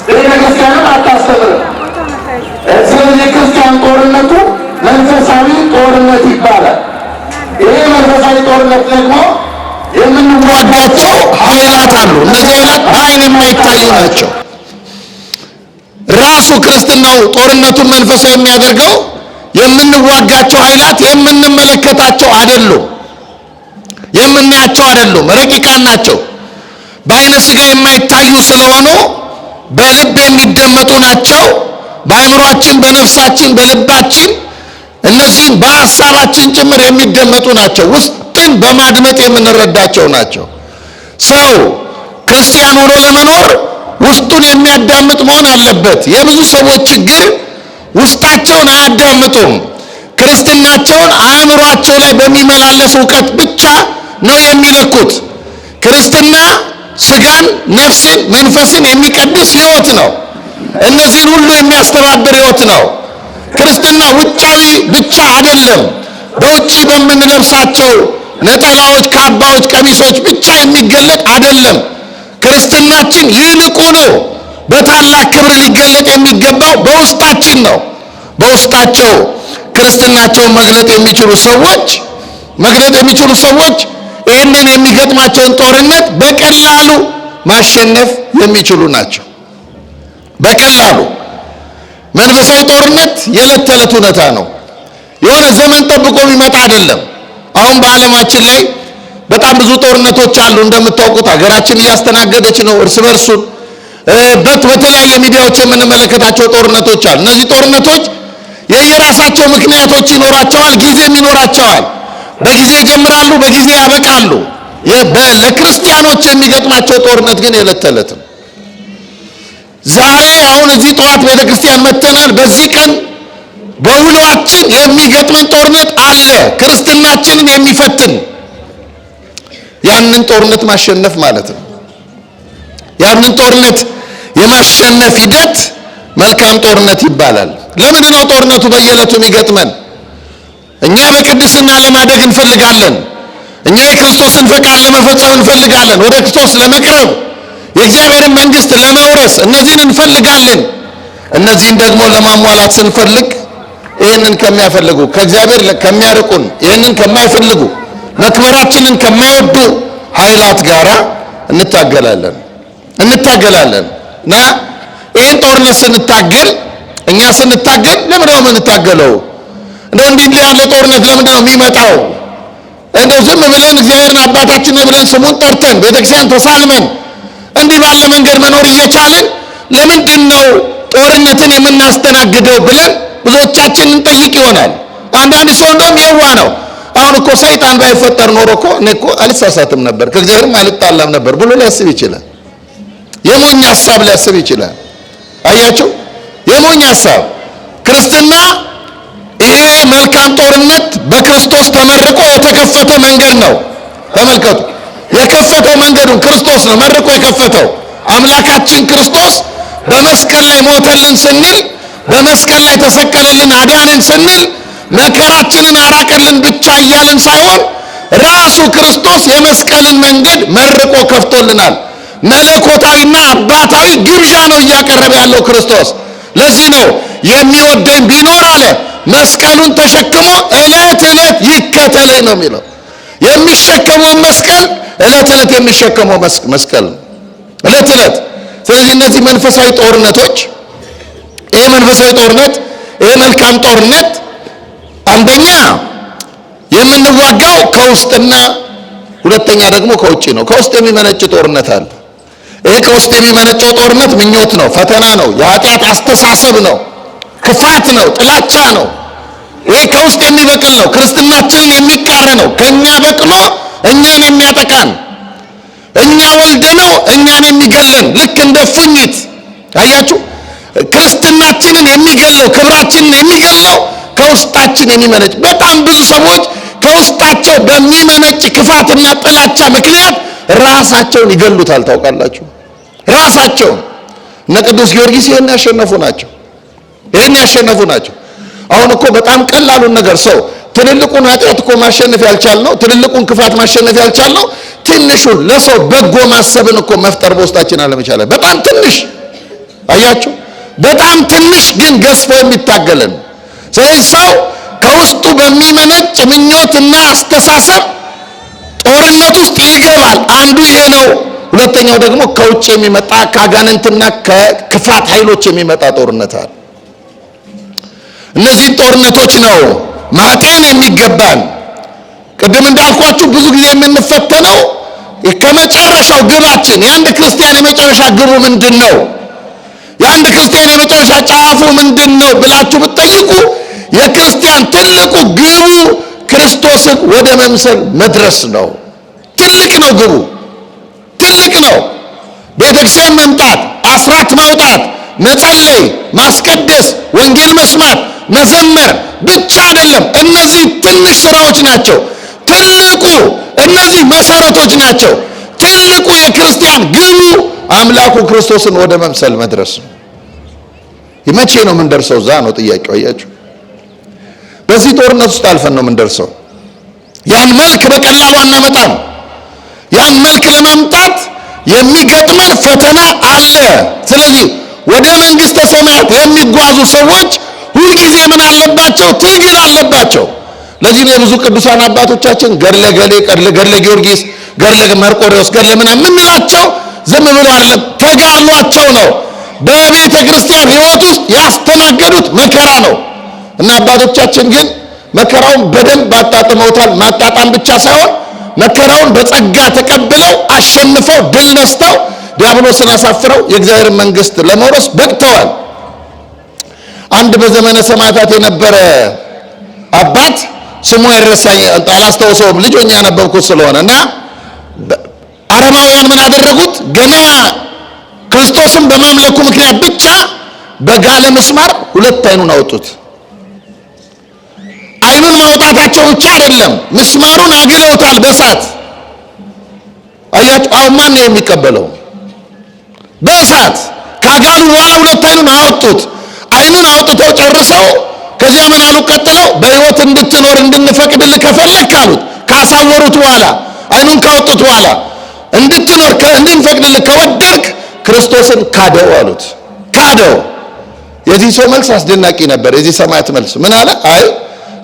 C: ቤተክርስቲያንም አታስተምርም። ስለዚህ የክርስቲያን ጦርነቱ መንፈሳዊ ጦርነት ይባላል። ይሄ መንፈሳዊ ጦርነት ደግሞ የምንዋጋቸው ኃይላት አሉ። እነዚህ ኃይላት በዓይን የማይታዩ ናቸው። ራሱ ክርስትናው ጦርነቱን መንፈሳዊ የሚያደርገው የምንዋጋቸው ኃይላት የምንመለከታቸው አይደሉም፣ የምናያቸው አይደሉም፣ ረቂቃን ናቸው። በዓይነ ሥጋ የማይታዩ ስለሆኑ በልብ የሚደመጡ ናቸው። በአእምሯችን፣ በነፍሳችን፣ በልባችን እነዚህም በሀሳባችን ጭምር የሚደመጡ ናቸው። ውስጥን በማድመጥ የምንረዳቸው ናቸው። ሰው ክርስቲያን ሆኖ ለመኖር ውስጡን የሚያዳምጥ መሆን አለበት። የብዙ ሰዎች ችግር ውስጣቸውን አያዳምጡም። ክርስትናቸውን አእምሯቸው ላይ በሚመላለስ እውቀት ብቻ ነው የሚለኩት። ክርስትና ስጋን፣ ነፍስን፣ መንፈስን የሚቀድስ ሕይወት ነው። እነዚህን ሁሉ የሚያስተባብር ሕይወት ነው። ክርስትና ውጫዊ ብቻ አይደለም። በውጭ በምንለብሳቸው ነጠላዎች፣ ካባዎች፣ ቀሚሶች ብቻ የሚገለጥ አይደለም። ክርስትናችን ይልቁኑ በታላቅ ክብር ሊገለጥ የሚገባው በውስጣችን ነው። በውስጣቸው ክርስትናቸውን መግለጥ የሚችሉ ሰዎች ይህንን የሚገጥማቸውን ጦርነት በቀላሉ ማሸነፍ የሚችሉ ናቸው። በቀላሉ መንፈሳዊ ጦርነት የዕለት ተዕለት እውነታ ነው። የሆነ ዘመን ጠብቆ የሚመጣ አይደለም። አሁን በዓለማችን ላይ በጣም ብዙ ጦርነቶች አሉ። እንደምታውቁት ሀገራችን እያስተናገደች ነው። እርስ በርሱን በተለያየ ሚዲያዎች የምንመለከታቸው ጦርነቶች አሉ። እነዚህ ጦርነቶች የየራሳቸው ምክንያቶች ይኖራቸዋል፣ ጊዜም ይኖራቸዋል። በጊዜ ይጀምራሉ፣ በጊዜ ያበቃሉ። ለክርስቲያኖች የሚገጥማቸው ጦርነት ግን የዕለት ተዕለት ነው። ዛሬ አሁን እዚህ ጠዋት ቤተክርስቲያን መጥተናል። በዚህ ቀን በውሏችን የሚገጥመን ጦርነት አለ፣ ክርስትናችንን የሚፈትን። ያንን ጦርነት ማሸነፍ ማለት ነው። ያንን ጦርነት የማሸነፍ ሂደት መልካም ጦርነት ይባላል። ለምንድን ነው ጦርነቱ በየዕለቱ የሚገጥመን? እኛ በቅድስና ለማደግ እንፈልጋለን። እኛ የክርስቶስን ፈቃድ ለመፈጸም እንፈልጋለን። ወደ ክርስቶስ ለመቅረብ፣ የእግዚአብሔርን መንግሥት ለመውረስ እነዚህን እንፈልጋለን። እነዚህን ደግሞ ለማሟላት ስንፈልግ ይህንን ከሚያፈልጉ ከእግዚአብሔር ከሚያርቁን ይህንን ከማይፈልጉ መክበራችንን ከማይወዱ ኃይላት ጋራ እንታገላለን እና ይህን ጦርነት እኛ ስንታገል ለምንድን ነው የምንታገለው? እንደው እንዲህ ያለ ጦርነት ለምንድን ነው የሚመጣው? እንደው ዝም ብለን እግዚአብሔርን አባታችን ብለን ስሙን ጠርተን ቤተክርስቲያን ተሳልመን እንዲህ ባለ መንገድ መኖር እየቻልን ለምንድን ነው ጦርነትን የምናስተናግደው ብለን ብዙዎቻችን እንጠይቅ ይሆናል። አንዳንድ ሰው እንደውም የዋ ነው። አሁን እኮ ሰይጣን ባይፈጠር ኖሮ እኮ እኔ እኮ አልሳሳትም ነበር፣ ከእግዚአብሔርም አልጣላም ነበር ብሎ ሊያስብ ይችላል። የሞኝ ሐሳብ ሊያስብ ይችላል። አያችሁ፣ የሞኝ ሐሳብ። ክርስትና ይሄ መልካም ጦርነት በክርስቶስ ተመርቆ የተከፈተ መንገድ ነው። ተመልከቱ፣ የከፈተው መንገዱን ክርስቶስ ነው መርቆ የከፈተው። አምላካችን ክርስቶስ በመስቀል ላይ ሞተልን ስንል፣ በመስቀል ላይ ተሰቀለልን አዳንን ስንል መከራችንን አራቀልን ብቻ እያልን ሳይሆን ራሱ ክርስቶስ የመስቀልን መንገድ መርቆ ከፍቶልናል። መለኮታዊና አባታዊ ግብዣ ነው እያቀረበ ያለው ክርስቶስ። ለዚህ ነው የሚወደኝ ቢኖር አለ መስቀሉን ተሸክሞ ዕለት ዕለት ይከተለኝ ነው የሚለው። የሚሸከመው መስቀል ዕለት ዕለት የሚሸከመው መስቀል ዕለት ዕለት። ስለዚህ እነዚህ መንፈሳዊ ጦርነቶች፣ ይሄ መንፈሳዊ ጦርነት፣ ይሄ መልካም ጦርነት አንደኛ የምንዋጋው ከውስጥና ሁለተኛ ደግሞ ከውጭ ነው። ከውስጥ የሚመነጭ ጦርነት አለ። ይሄ ከውስጥ የሚመነጨው ጦርነት ምኞት ነው፣ ፈተና ነው፣ የኃጢአት አስተሳሰብ ነው፣ ክፋት ነው፣ ጥላቻ ነው። ይሄ ከውስጥ የሚበቅል ነው፣ ክርስትናችንን የሚቃረነው፣ ከኛ በቅሎ እኛን የሚያጠቃን፣ እኛ ወልደ ነው እኛን የሚገለን፣ ልክ እንደ ፉኝት አያችሁ። ክርስትናችንን የሚገለው፣ ክብራችንን የሚገለው ከውስጣችን የሚመነጭ። በጣም ብዙ ሰዎች ከውስጣቸው በሚመነጭ ክፋትና ጥላቻ ምክንያት ራሳቸውን ይገሉታል። ታውቃላችሁ? ራሳቸውን። እነ ቅዱስ ጊዮርጊስ ይህን ያሸነፉ ናቸው። ይህን ያሸነፉ ናቸው። አሁን እኮ በጣም ቀላሉን ነገር ሰው ትልልቁን ኃጢአት እኮ ማሸነፍ ያልቻልነው፣ ትልልቁን ክፋት ማሸነፍ ያልቻልነው ትንሹን ለሰው በጎ ማሰብን እኮ መፍጠር በውስጣችን አለመቻለን። በጣም ትንሽ አያችሁ፣ በጣም ትንሽ ግን ገዝፎ የሚታገለን። ስለዚህ ሰው ከውስጡ በሚመነጭ ምኞትና አስተሳሰብ ጦርነት ውስጥ ይገባል። አንዱ ይሄ ነው። ሁለተኛው ደግሞ ከውጭ የሚመጣ ከአጋንንትና ከክፋት ኃይሎች የሚመጣ ጦርነት አለ። እነዚህን ጦርነቶች ነው ማጤን የሚገባን። ቅድም እንዳልኳችሁ ብዙ ጊዜ የምንፈተነው ከመጨረሻው ግባችን፣ የአንድ ክርስቲያን የመጨረሻ ግቡ ምንድን ነው? የአንድ ክርስቲያን የመጨረሻ ጫፉ ምንድን ነው ብላችሁ ብትጠይቁ የክርስቲያን ትልቁ ግቡ ክርስቶስን ወደ መምሰል መድረስ ነው። ትልቅ ነው ግቡ፣ ትልቅ ነው። ቤተክርስቲያን መምጣት፣ አስራት ማውጣት፣ መጸለይ፣ ማስቀደስ፣ ወንጌል መስማት፣ መዘመር ብቻ አይደለም። እነዚህ ትንሽ ስራዎች ናቸው። ትልቁ እነዚህ መሰረቶች ናቸው። ትልቁ የክርስቲያን ግቡ አምላኩ ክርስቶስን ወደ መምሰል መድረስ ነው። መቼ ነው የምንደርሰው? እዛ ነው ጥያቄው። አያችሁ፣ በዚህ ጦርነት ውስጥ አልፈን ነው የምንደርሰው። ያን መልክ በቀላሉ አናመጣም። ያን መልክ ለማምጣት የሚገጥመን ፈተና አለ። ስለዚህ ወደ መንግስተ ሰማያት የሚጓዙ ሰዎች ሁልጊዜ ምን አለባቸው? ትግል አለባቸው። ለዚህ ነው የብዙ ቅዱሳን አባቶቻችን ገድለ ገሌ፣ ገድለ ጊዮርጊስ፣ ገድለ መርቆሬዎስ፣ ገድለ ምናምን የምንላቸው ዝም ብሎ አይደለም፣ ተጋድሏቸው ነው። በቤተ ክርስቲያን ሕይወት ውስጥ ያስተናገዱት መከራ ነው እና አባቶቻችን ግን መከራውን በደንብ አጣጥመውታል። ማጣጣም ብቻ ሳይሆን መከራውን በጸጋ ተቀብለው አሸንፈው ድል ነስተው ዲያብሎስን አሳፍረው የእግዚአብሔር መንግስት ለመውረስ በቅተዋል። አንድ በዘመነ ሰማዕታት የነበረ አባት ስሙ አይረሳኝ፣ አላስታውሰውም፣ ልጅ ሆኜ ያነበብኩት ስለሆነ እና አረማውያን ምን አደረጉት? ገና ክርስቶስን በማምለኩ ምክንያት ብቻ በጋለ ምስማር ሁለት አይኑን አወጡት። አይኑን ማውጣታቸው ብቻ አይደለም፣ ምስማሩን አግለውታል በእሳት። አያችሁ፣ አሁን ማን ነው የሚቀበለው? በእሳት ካጋሉ በኋላ ሁለት አይኑን አወጡት። አይኑን አውጥተው ጨርሰው ከዚያ ምን አሉ? ቀጥለው በሕይወት እንድትኖር እንድንፈቅድልህ ከፈለክ አሉት። ካሳወሩት በኋላ አይኑን ካወጡት በኋላ እንድትኖር እንድንፈቅድልህ ከወደድክ ክርስቶስን ካደው አሉት። ካደው። የዚህ ሰው መልስ አስደናቂ ነበር። የዚህ ሰማዕት መልስ ምን አለ? አይ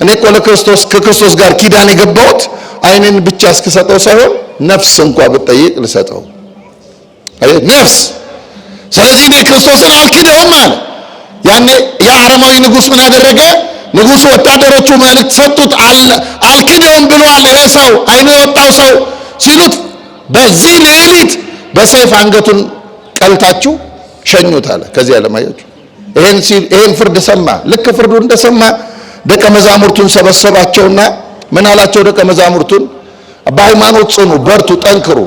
C: እኔ እኮ ከክርስቶስ ጋር ኪዳን የገባሁት አይንን ብቻ እስክሰጠው ሳይሆን ነፍስ እንኳ ብጠይቅ ልሰጠው። አይ ነፍስ። ስለዚህ እኔ ክርስቶስን አልክደውም አለ። ያኔ የአረማዊ ንጉሥ ምን አደረገ? ንጉሡ ወታደሮቹ መልእክት ሰጡት። አልክደውም ብሏል ይሄ ሰው፣ አይኑ የወጣው ሰው ሲሉት በዚህ ሌሊት በሰይፍ አንገቱን ቀልታችሁ ሸኙት አለ። ከዚህ ያለማያችሁ ይሄን ፍርድ ሰማ። ልክ ፍርዱ እንደሰማ ደቀ መዛሙርቱን ሰበሰባቸውና ምን አላቸው? ደቀ መዛሙርቱን በሃይማኖት ጽኑ፣ በርቱ፣ ጠንክሩ።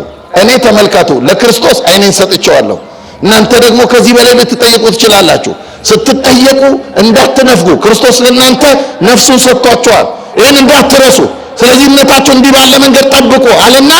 C: እኔ ተመልከቱ ለክርስቶስ አይኔን ሰጥቼዋለሁ። እናንተ ደግሞ ከዚህ በላይ ልትጠየቁ ትችላላችሁ። ስትጠየቁ እንዳትነፍጉ፣ ክርስቶስ ለእናንተ ነፍሱን ሰጥቷቸዋል። ይህን እንዳትረሱ። ስለዚህ እምነታችሁ እንዲህ ባለ መንገድ ጠብቁ አለና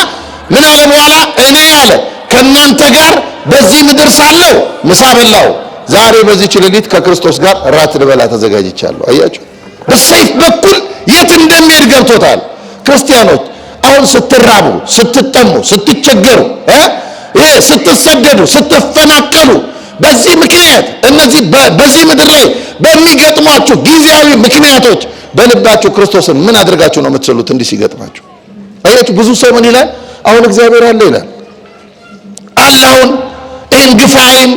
C: ምን አለ በኋላ? እኔ አለ ከእናንተ ጋር በዚህ ምድር ሳለሁ ምሳ በላሁ፣ ዛሬ በዚህች ሌሊት ከክርስቶስ ጋር ራት ልበላ ተዘጋጅቻለሁ። አያችሁ፣ በሰይፍ በኩል የት እንደሚሄድ ገብቶታል። ክርስቲያኖች አሁን ስትራቡ፣ ስትጠሙ፣ ስትቸገሩ፣ ስትሰደዱ፣ ስትፈናቀሉ በዚህ ምክንያት እነዚህ በዚህ ምድር ላይ በሚገጥሟችሁ ጊዜያዊ ምክንያቶች በልባችሁ ክርስቶስን ምን አድርጋችሁ ነው የምትስሉት? እንዲህ ሲገጥማችሁ አያችሁ። ብዙ ሰው ምን ይላል? አሁን እግዚአብሔር አለ ይላል። አለ አሁን ይህን ግፋይም፣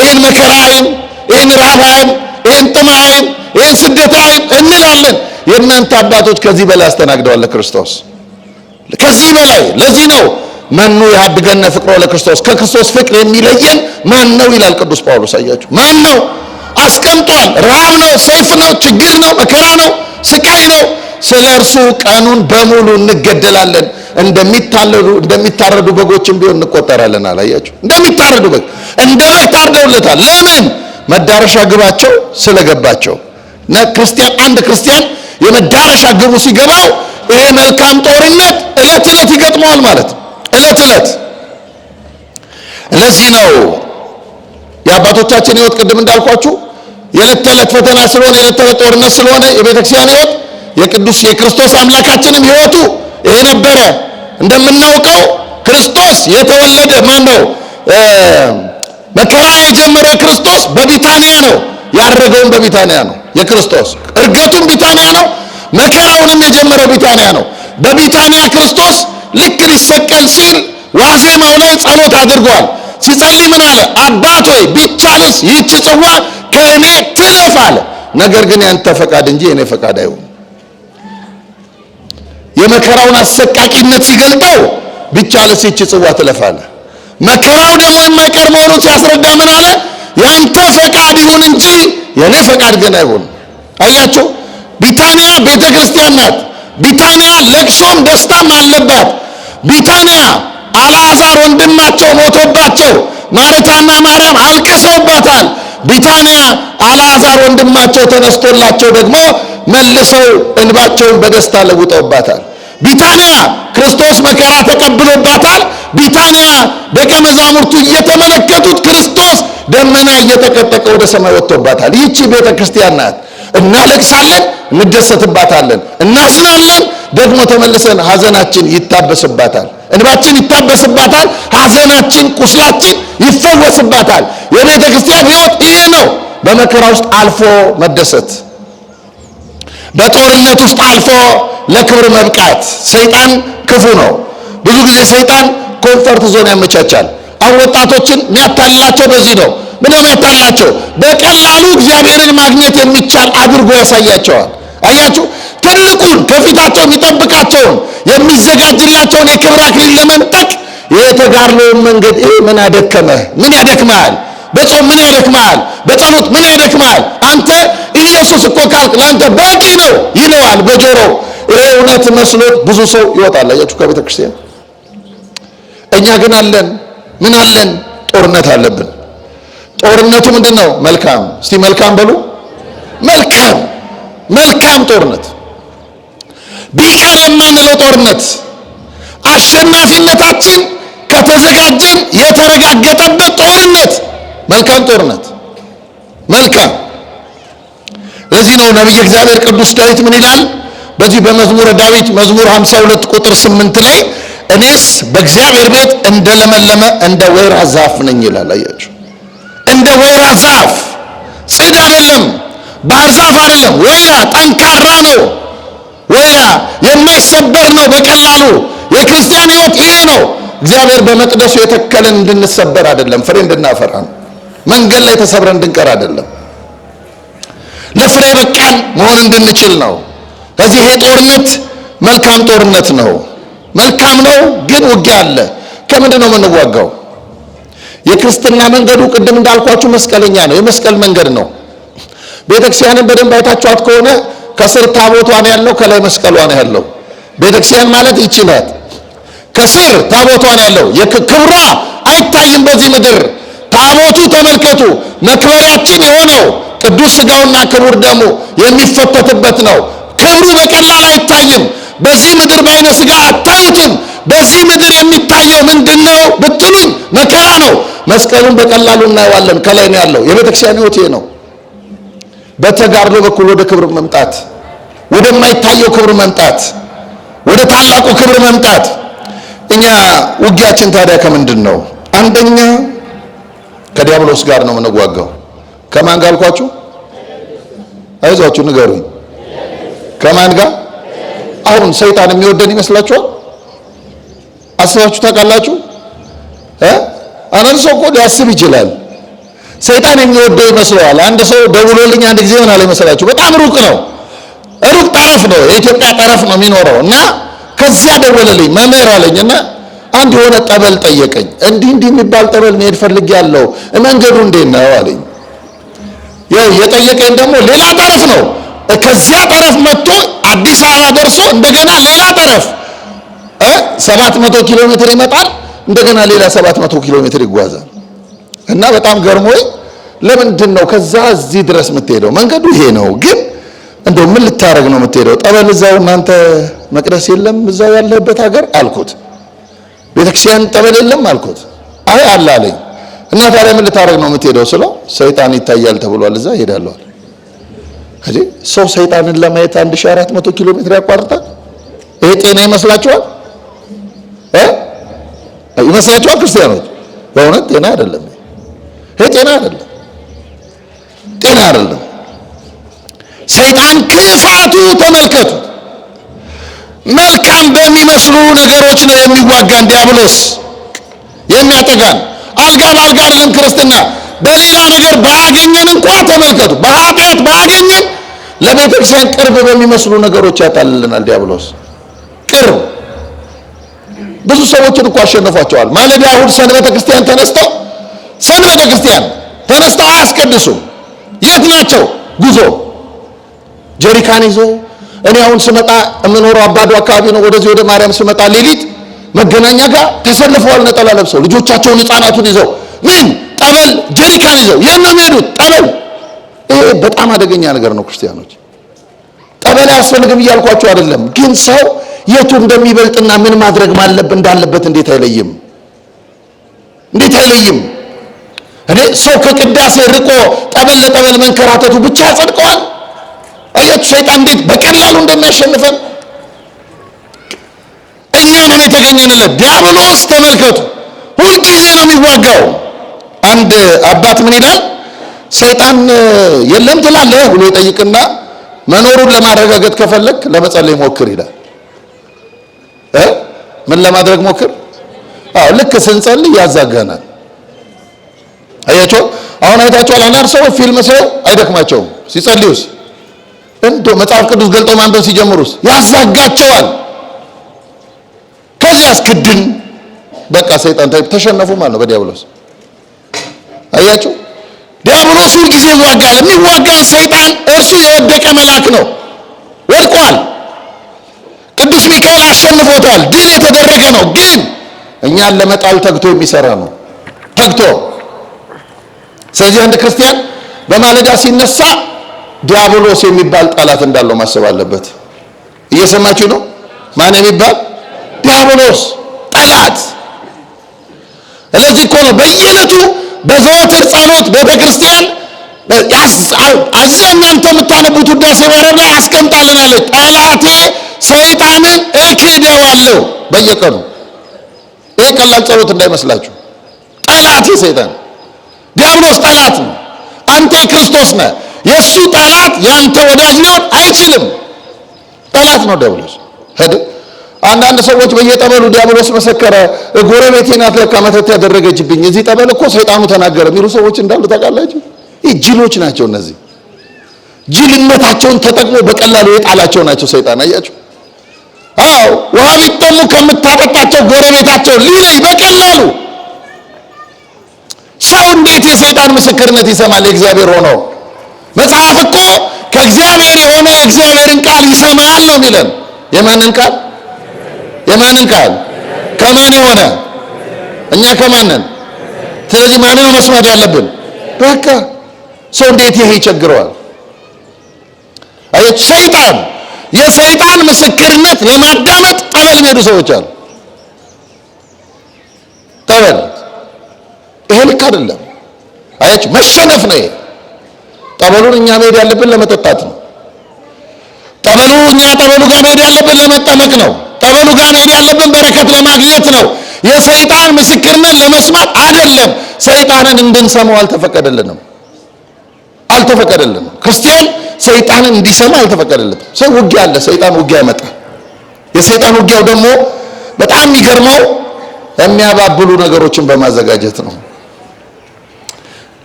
C: ይህን መከራይም፣ ይህን ረሃባይም፣ ይህን ጥማይም፣ ይህን ስደታይም እንላለን። የእናንተ አባቶች ከዚህ በላይ አስተናግደዋል ለክርስቶስ፣ ከዚህ በላይ። ለዚህ ነው መኑ ያድገነ ፍቅሮ ለክርስቶስ ከክርስቶስ ፍቅር የሚለየን ማን ነው ይላል ቅዱስ ጳውሎስ። አያችሁ ማን ነው አስቀምጧል። ረሃብ ነው፣ ሰይፍ ነው፣ ችግር ነው፣ መከራ ነው፣ ስቃይ ነው። ስለ እርሱ ቀኑን በሙሉ እንገደላለን፣ እንደሚታረዱ በጎችም ቢሆን እንቆጠራለን። አላያችሁ እንደሚታረዱ በግ እንደ በግ ታርደውለታል። ለምን? መዳረሻ ግባቸው ስለገባቸው። ክርስቲያን አንድ ክርስቲያን የመዳረሻ ግቡ ሲገባው ይሄ መልካም ጦርነት እለት እለት ይገጥመዋል ማለት ነው። እለት እለት ለዚህ ነው የአባቶቻችን ሕይወት ቅድም እንዳልኳችሁ የዕለት ተዕለት ፈተና ስለሆነ የዕለት ተዕለት ጦርነት ስለሆነ የቤተክርስቲያን ሕይወት የቅዱስ የክርስቶስ አምላካችንም ሕይወቱ ይሄ ነበረ። እንደምናውቀው ክርስቶስ የተወለደ ማን ነው? መከራ የጀመረው ክርስቶስ በቢታንያ ነው። ያረገውን በቢታንያ ነው። የክርስቶስ እርገቱም ቢታንያ ነው። መከራውንም የጀመረው ቢታንያ ነው። በቢታንያ ክርስቶስ ልክ ሊሰቀል ሲል ዋዜማው ላይ ጸሎት አድርጓል። ሲጸልይ ምን አለ? አባት ሆይ ቢቻልስ ይህች ጽዋ ከእኔ ትለፍ አለ። ነገር ግን ያንተ ፈቃድ እንጂ የኔ ፈቃድ አይሁን። የመከራውን አሰቃቂነት ሲገልጠው ቢቻልስ ይህች ጽዋ ትለፍ አለ። መከራው ደግሞ የማይቀር መሆኑን ሲያስረዳ ምን አለ? ያንተ ፈቃድ ይሁን እንጂ የኔ ፈቃድ ግን አይሁን። አያችሁ ቢታንያ ቤተ ክርስቲያን ናት። ቢታንያ ለቅሶም ደስታም አለባት። ቢታንያ አልዓዛር ወንድማቸው ሞቶባቸው ማርታና ማርያም አልቅሰውባታል። ቢታንያ አልዓዛር ወንድማቸው ተነስቶላቸው ደግሞ መልሰው እንባቸውን በደስታ ለውጠውባታል። ቢታንያ ክርስቶስ መከራ ተቀብሎባታል። ቢታንያ ደቀ መዛሙርቱ እየተመለከቱት ክርስቶስ ደመና እየተቀጠቀ ወደ ሰማይ ወጥቶባታል። ይህቺ ቤተ ክርስቲያን ናት። እናለቅሳለን፣ እንደሰትባታለን፣ እናዝናለን፣ ደግሞ ተመልሰን ሐዘናችን ይታበስባታል፣ እንባችን ይታበስባታል፣ ሐዘናችን ቁስላችን ይፈወስባታል። የቤተ ክርስቲያን ሕይወት ይሄ ነው። በመከራ ውስጥ አልፎ መደሰት፣ በጦርነት ውስጥ አልፎ ለክብር መብቃት። ሰይጣን ክፉ ነው። ብዙ ጊዜ ሰይጣን ኮንፈርት ዞን ያመቻቻል። አሁን ወጣቶችን የሚያታልላቸው በዚህ ነው። ምንም ያታልላቸው በቀላሉ እግዚአብሔርን ማግኘት የሚቻል አድርጎ ያሳያቸዋል። አያችሁ ትልቁን ከፊታቸው የሚጠብቃቸውን የሚዘጋጅላቸውን የክብር አክሊል ለመንጠቅ የተጋድሎውን መንገድ ይሄ ምን አደከመህ? ምን ያደክመሃል? በጾም ምን ያደክመሃል? በጸሎት ምን ያደክመሃል? አንተ ኢየሱስ እኮ ካልክ ለአንተ በቂ ነው ይለዋል በጆሮው። ይሄ እውነት መስሎት ብዙ ሰው ይወጣል። አያችሁ ከቤተ ክርስቲያን። እኛ ግን አለን ምን አለን? ጦርነት አለብን። ጦርነቱ ምንድን ነው? መልካም። እስቲ መልካም በሉ። መልካም መልካም ጦርነት፣ ቢቀር የማንለው ጦርነት፣ አሸናፊነታችን ከተዘጋጀን የተረጋገጠበት ጦርነት፣ መልካም ጦርነት፣ መልካም። ለዚህ ነው ነቢየ እግዚአብሔር ቅዱስ ዳዊት ምን ይላል? በዚህ በመዝሙረ ዳዊት መዝሙር 52 ቁጥር 8 ላይ እኔስ በእግዚአብሔር ቤት እንደለመለመ እንደ ወይራ ዛፍ ነኝ ይላል። አያችሁ እንደ ወይራ ዛፍ፣ ጽድ አይደለም፣ ባህር ዛፍ አይደለም። ወይራ ጠንካራ ነው። ወይራ የማይሰበር ነው በቀላሉ። የክርስቲያን ሕይወት ይሄ ነው። እግዚአብሔር በመቅደሱ የተከለን እንድንሰበር አይደለም፣ ፍሬ እንድናፈራ ነው። መንገድ ላይ ተሰብረን እንድንቀር አይደለም፣ ለፍሬ በቃን መሆን እንድንችል ነው። ስለዚህ ይሄ ጦርነት መልካም ጦርነት ነው። መልካም ነው፣ ግን ውጊያ አለ። ከምንድን ነው የምንዋጋው? የክርስትና መንገዱ ቅድም እንዳልኳችሁ መስቀለኛ ነው። የመስቀል መንገድ ነው። ቤተክርስቲያንን በደንብ አይታችኋት ከሆነ ከስር ታቦቷ ነው ያለው፣ ከላይ መስቀሏ ነው ያለው። ቤተክርስቲያን ማለት ይቺ ናት። ከስር ታቦቷ ነው ያለው። ክብሯ አይታይም በዚህ ምድር። ታቦቱ ተመልከቱ፣ መክበሪያችን የሆነው ቅዱስ ሥጋውና ክቡር ደሙ የሚፈተትበት ነው። ክብሩ በቀላል አይታይም። በዚህ ምድር በዓይነ ሥጋ አታዩትም። በዚህ ምድር የሚታየው ምንድን ነው ብትሉኝ መከራ ነው። መስቀሉን በቀላሉ እናየዋለን፣ ከላይ ነው ያለው። የቤተክርስቲያን ሕይወት ይሄ ነው። በተጋድሎ በኩል ወደ ክብር መምጣት፣ ወደማይታየው ክብር መምጣት፣ ወደ ታላቁ ክብር መምጣት። እኛ ውጊያችን ታዲያ ከምንድን ነው? አንደኛ ከዲያብሎስ ጋር ነው የምንዋጋው። ከማን ጋር አልኳችሁ? አይዟችሁ ንገሩኝ። ከማን ጋር? አሁን ሰይጣን የሚወደን ይመስላችኋል? አስባችሁ ታውቃላችሁ? አንድ ሰው እኮ ሊያስብ ይችላል። ሰይጣን የሚወደው ይመስለዋል። አንድ ሰው ደውሎልኝ አንድ ጊዜ ሆናል ይመስላችሁ፣ በጣም ሩቅ ነው፣ ሩቅ ጠረፍ ነው፣ የኢትዮጵያ ጠረፍ ነው የሚኖረው እና ከዚያ ደወለልኝ። መምህር አለኝና አንድ የሆነ ጠበል ጠየቀኝ። እንዲህ የሚባል ጠበል መሄድ ፈልጌያለሁ፣ መንገዱ እንዴት ነው አለኝ። ያው የጠየቀኝ ደግሞ ሌላ ጠረፍ ነው። ከዚያ ጠረፍ መጥቶ አዲስ አበባ ደርሶ እንደገና ሌላ ጠረፍ 700 ኪሎ ሜትር ይመጣል፣ እንደገና ሌላ 700 ኪሎ ሜትር ይጓዛል። እና በጣም ገርሞኝ ለምንድን ነው ከዛ እዚህ ድረስ የምትሄደው? መንገዱ ይሄ ነው፣ ግን እንደው ምን ልታረግ ነው የምትሄደው? ጠበል እዛው እናንተ መቅደስ የለም እዛው ያለበት ሀገር አልኩት። ቤተክርስቲያን ጠበል የለም አልኩት። አይ አለ አለኝ። እና ታዲያ ምን ልታረግ ነው የምትሄደው ስለው ሰይጣን ይታያል ተብሏል እዛ ሄዳለሁ አለ። እንዴ ሰው ሰይጣንን ለማየት 1400 ኪሎ ሜትር ያቋርጣል? ይሄ ጤና ይመስላችኋል? ይመስላችኋል ክርስቲያኖች? በእውነት ጤና አይደለም። ይሄ ጤና አይደለም፣ ጤና አይደለም። ሰይጣን ክፋቱ ተመልከቱ። መልካም በሚመስሉ ነገሮች ነው የሚዋጋን ዲያብሎስ የሚያጠጋን። አልጋ በአልጋ አይደለም ክርስትና። በሌላ ነገር ባያገኘን እንኳን ተመልከቱ፣ በኃጢአት ባያገኘን ለቤተ ክርስቲያን ቅርብ በሚመስሉ ነገሮች ያታልልናል ዲያብሎስ። ቅርብ ብዙ ሰዎችን እኮ አሸንፏቸዋል። ማለዳ እሑድ ሰንበተ ክርስቲያን ተነስተው አያስቀድሱም። የት ናቸው? ጉዞ ጀሪካን ይዞ። እኔ አሁን ስመጣ የምኖረው አባዶ አካባቢ ነው። ወደዚህ ወደ ማርያም ስመጣ ሌሊት መገናኛ ጋር ተሰልፈዋል፣ ነጠላ ለብሰው ልጆቻቸውን ሕፃናቱን ይዘው ምን ጠበል ጀሪካን ይዘው የት ነው የሚሄዱት? ጠበል። ይሄ በጣም አደገኛ ነገር ነው ክርስቲያኖች። ጠበል አያስፈልግም እያልኳቸው አይደለም፣ ግን ሰው የቱ እንደሚበልጥና ምን ማድረግ እንዳለበት እንዴት አይለይም? እኔ ሰው ከቅዳሴ ርቆ ጠበል ለጠበል መንከራተቱ ብቻ ያጸድቀዋል? አያችሁ ሰይጣን እንዴት በቀላሉ እንደሚያሸንፈን። እኛ ነን የተገኘንለት። ዲያብሎስ ተመልከቱ ሁልጊዜ ነው የሚዋጋው። አንድ አባት ምን ይላል? ሰይጣን የለም ትላለህ ብሎ ይጠይቅና መኖሩን ለማረጋገጥ ከፈለክ ለመጸለይ ሞክር ይላል። ምን ለማድረግ ሞክር? ልክ ስንጸልይ ያዛጋናል። አያችሁ አሁን አይታችኋል። አንዳንድ ሰዎች ፊልም ሰው አይደክማቸውም ሲጸልዩስ፣ እንደው መጽሐፍ ቅዱስ ገልጠው ማንበብ ሲጀምሩስ ያዛጋቸዋል። ከዚያስ ክድን በቃ ሰይጣን ተሸነፉ ማለት ነው በዲያብሎስ። አያችሁ ዲያብሎስ ሁልጊዜ ይዋጋል። የሚዋጋን ሰይጣን እርሱ የወደቀ መልአክ ነው፣ ወድቋል። ቅዱስ ሚካኤል አሸንፎታል፣ ድል የተደረገ ነው። ግን እኛን ለመጣል ተግቶ የሚሰራ ነው፣ ተግቶ። ስለዚህ አንድ ክርስቲያን በማለዳ ሲነሳ ዲያብሎስ የሚባል ጠላት እንዳለው ማሰብ አለበት። እየሰማችሁ ነው? ማን የሚባል ዲያብሎስ ጠላት። ስለዚህ እኮ ነው በየዕለቱ በዘወትር ጸሎት ቤተክርስቲያን አዛኛ እናንተ የምታነቡት ውዳሴ ማርያም ላይ አስቀምጣልናለች። ጠላቴ ሰይጣንን እክደዋለሁ በየቀኑ። ይሄ ቀላል ጸሎት እንዳይመስላችሁ። ጠላቴ ሰይጣን ዲያብሎስ ጠላት ነው። አንተ የክርስቶስ ነህ። የእሱ ጠላት ያንተ ወዳጅ ሊሆን አይችልም። ጠላት ነው ዲያብሎስ። አንዳንድ ሰዎች በየጠበሉ ዲያብሎስ መሰከረ፣ ጎረቤቴ ናት ለካ መተት ያደረገችብኝ፣ እዚህ ጠበል እኮ ሰይጣኑ ተናገረ የሚሉ ሰዎች እንዳሉ ታውቃላችሁ? ይህ ጅሎች ናቸው። እነዚህ ጅልነታቸውን ተጠቅሞ በቀላሉ የጣላቸው ናቸው ሰይጣን። አያችሁ? አዎ ውሃ ቢጠሙ ከምታጠጣቸው ጎረቤታቸው ሊለይ በቀላሉ። ሰው እንዴት የሰይጣን ምስክርነት ይሰማል? የእግዚአብሔር ሆኖ መጽሐፍ እኮ ከእግዚአብሔር የሆነ የእግዚአብሔርን ቃል ይሰማል ነው የሚለን። የማንን ቃል? የማንን ቃል? ከማን የሆነ? እኛ ከማንን? ስለዚህ ማንን ነው መስማት ያለብን? በቃ ሰው እንዴት ይሄ ይቸግረዋል? አየች ሰይጣን የሰይጣን ምስክርነት ለማዳመጥ ጠበል የሚሄዱ ሰዎች አሉ። ጠበል ይሄ ልክ አይደለም። አየች መሸነፍ ነው ይሄ። ጠበሉን እኛ መሄድ ያለብን ለመጠጣት ነው። ጠበሉ ጋር መሄድ ያለብን ለመጠመቅ ነው። ጠበሉ ጋር መሄድ ያለብን በረከት ለማግኘት ነው። የሰይጣን ምስክርነት ለመስማት አይደለም። ሰይጣንን እንድንሰማው አልተፈቀደልንም። ክርስቲያን ሰይጣንን እንዲሰማ አልተፈቀደለትም። ሰው ውጊያ አለ፣ ሰይጣን ውጊያ ያመጣል። የሰይጣን ውጊያው ደግሞ በጣም የሚገርመው የሚያባብሉ ነገሮችን በማዘጋጀት ነው።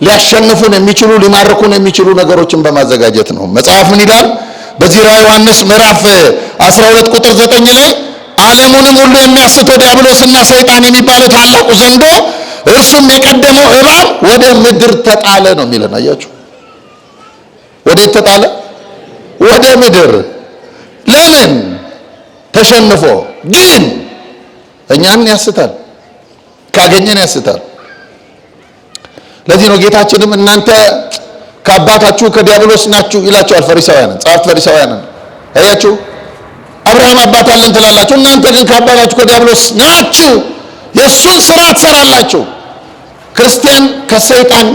C: ሊያሸንፉን የሚችሉ ሊማርኩን የሚችሉ ነገሮችን በማዘጋጀት ነው። መጽሐፍ ምን ይላል? በዚህ ራዕየ ዮሐንስ ምዕራፍ 12 ቁጥር 9 ላይ ዓለሙንም ሁሉ የሚያስተው ዲያብሎስና ሰይጣን የሚባለው ታላቁ ዘንዶ እርሱም የቀደመው እባብ ወደ ምድር ተጣለ ነው የሚለን። አያችሁ፣ ወዴት ተጣለ? ወደ ምድር። ለምን? ተሸንፎ። ግን እኛን ያስታል፣ ካገኘን ያስታል። ለዚህ ነው ጌታችንም እናንተ ከአባታችሁ ከዲያብሎስ ናችሁ ይላቸዋል ፈሪሳውያንን፣ ጸሐፍት ፈሪሳውያንን። አያችሁ፣ አብርሃም አባት አለን ትላላችሁ፣ እናንተ ግን ከአባታችሁ ከዲያብሎስ ናችሁ፣ የእሱን ስራ ትሰራላችሁ። ክርስቲያን ከሰይጣን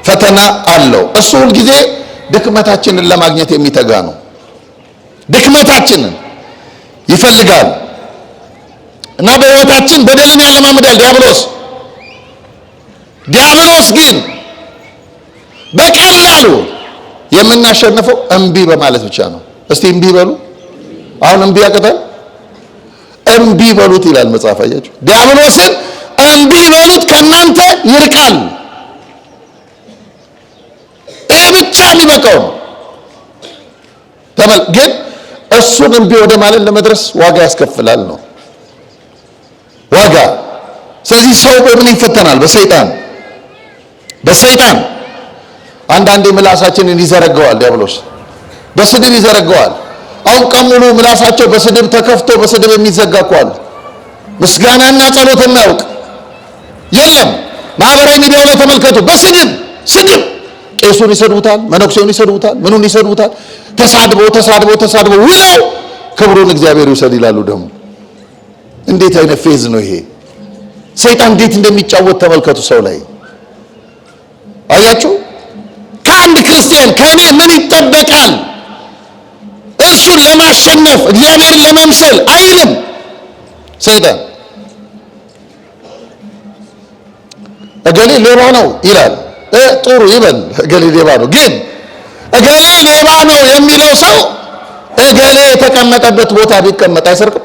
C: ፈተና አለው። እሱ ሁልጊዜ ድክመታችንን ለማግኘት የሚተጋ ነው። ድክመታችንን ይፈልጋል እና በሕይወታችን በደልን ያለማምዳል ዲያብሎስ። ዲያብሎስ ግን በቀላሉ የምናሸንፈው እምቢ በማለት ብቻ ነው። እስቲ እምቢ በሉ። አሁን እምቢ ያቅታል? እምቢ በሉት ይላል መጽሐፍ። አያችሁ፣ ዲያብሎስን እምቢ በሉት ከእናንተ ይርቃል። ይሄ ብቻ የሚበቃው ነው። ግን እሱን እምቢ ወደ ማለት ለመድረስ ዋጋ ያስከፍላል ነው ዋጋ። ስለዚህ ሰው በምን ይፈተናል? በሰይጣን አንዳንዴ ምላሳችንን ይዘረገዋል ዲያብሎስ፣ በስድብ ይዘረገዋል። አሁን ቀን ሙሉ ምላሳቸው በስድብ ተከፍቶ በስድብ የሚዘጋ እኮ አለ። ምስጋናና ጸሎት የማያውቅ የለም። ማህበራዊ ሚዲያው ላይ ተመልከቱ። በስድብ ቄሱን ይሰድቡታል፣ መነኩሴውን ይሰድቡታል፣ ምኑን ይሰድቡታል። ተሳድበው ውለው ክብሩን እግዚአብሔር ይውሰድ ይላሉ። ደግሞ እንዴት አይነት ፌዝ ነው ይሄ! ሰይጣን እንዴት እንደሚጫወት ተመልከቱ ሰው ላይ። አያችሁ፣ ከአንድ ክርስቲያን ከእኔ ምን ይጠበቃል? እርሱን ለማሸነፍ እግዚአብሔርን ለመምሰል አይልም ሰይጣን። እገሌ ሌባ ነው ይላል። ጥሩ ይበል፣ እገሌ ሌባ ነው። ግን እገሌ ሌባ ነው የሚለው ሰው እገሌ የተቀመጠበት ቦታ ቢቀመጥ አይሰርቅም?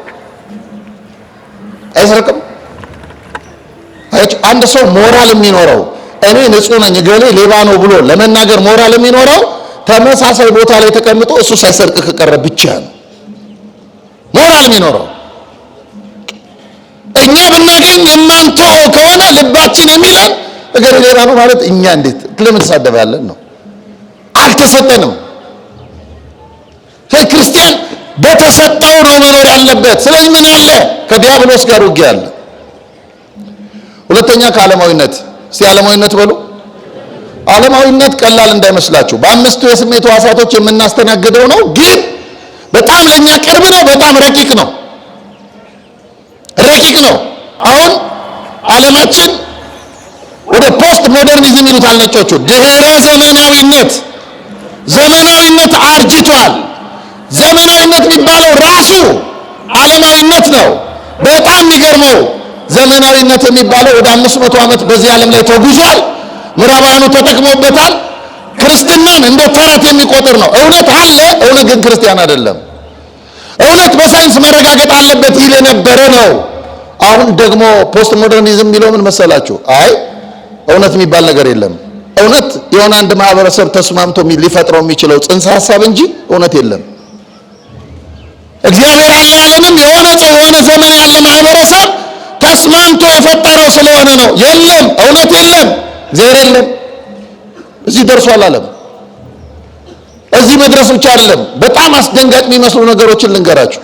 C: አንድ ሰው ሞራል የሚኖረው እኔ ንጹህ ነኝ እገሌ ሌባ ነው ብሎ ለመናገር ሞራል የሚኖረው ተመሳሳይ ቦታ ላይ ተቀምጦ እሱ ሳይሰርቅ ከቀረ ብቻ ነው ሞራል የሚኖረው። እኛ ብናገኝ የማንተው ከሆነ ልባችን የሚለን እገሌ ሌባ ነው ማለት እኛ እንዴት ለምን ተሳደባለን ነው። አልተሰጠንም። ክርስቲያን በተሰጠው ነው መኖር ያለበት። ስለዚህ ምን አለ? ከዲያብሎስ ጋር ውጊያ አለ። ሁለተኛ ከዓለማዊነት። እስቲ ዓለማዊነት በሉ። ዓለማዊነት ቀላል እንዳይመስላችሁ። በአምስቱ የስሜት ሕዋሳቶች የምናስተናግደው ነው፣ ግን በጣም ለኛ ቅርብ ነው። በጣም ረቂቅ ነው። አሁን ዓለማችን ወደ ፖስት ሞደርኒዝም ይሉታል ነጮቹ። ድህረ ዘመናዊነት አርጅቷል። ዘመናዊነት የሚባለው ራሱ ዓለማዊነት ነው። በጣም የሚገርመው ዘመናዊነት የሚባለው ወደ 500 ዓመት በዚህ ዓለም ላይ ተጉዟል። ምዕራባውያኑ ተጠቅሞበታል። ክርስትናን እንደ ተረት የሚቆጥር ነው። እውነት አለ፣ እውነት ግን ክርስቲያን አይደለም። እውነት በሳይንስ መረጋገጥ አለበት ይል የነበረ ነው። አሁን ደግሞ ፖስት ሞደርኒዝም የሚለው ምን መሰላችሁ? አይ እውነት የሚባል ነገር የለም። እውነት የሆነ አንድ ማህበረሰብ ተስማምቶ ሊፈጥረው የሚችለው ጽንሰ ሐሳብ እንጂ እውነት የለም። እግዚአብሔር አለ ያለንም የሆነ ዘመን ያለ ማህበረሰብ ተስማምቶ የፈጠረው ስለሆነ ነው። የለም፣ እውነት የለም፣ እግዚአብሔር የለም። እዚህ ደርሷል ዓለም። እዚህ መድረስ ብቻ አይደለም፣ በጣም አስደንጋጭ የሚመስሉ ነገሮችን ልንገራችሁ።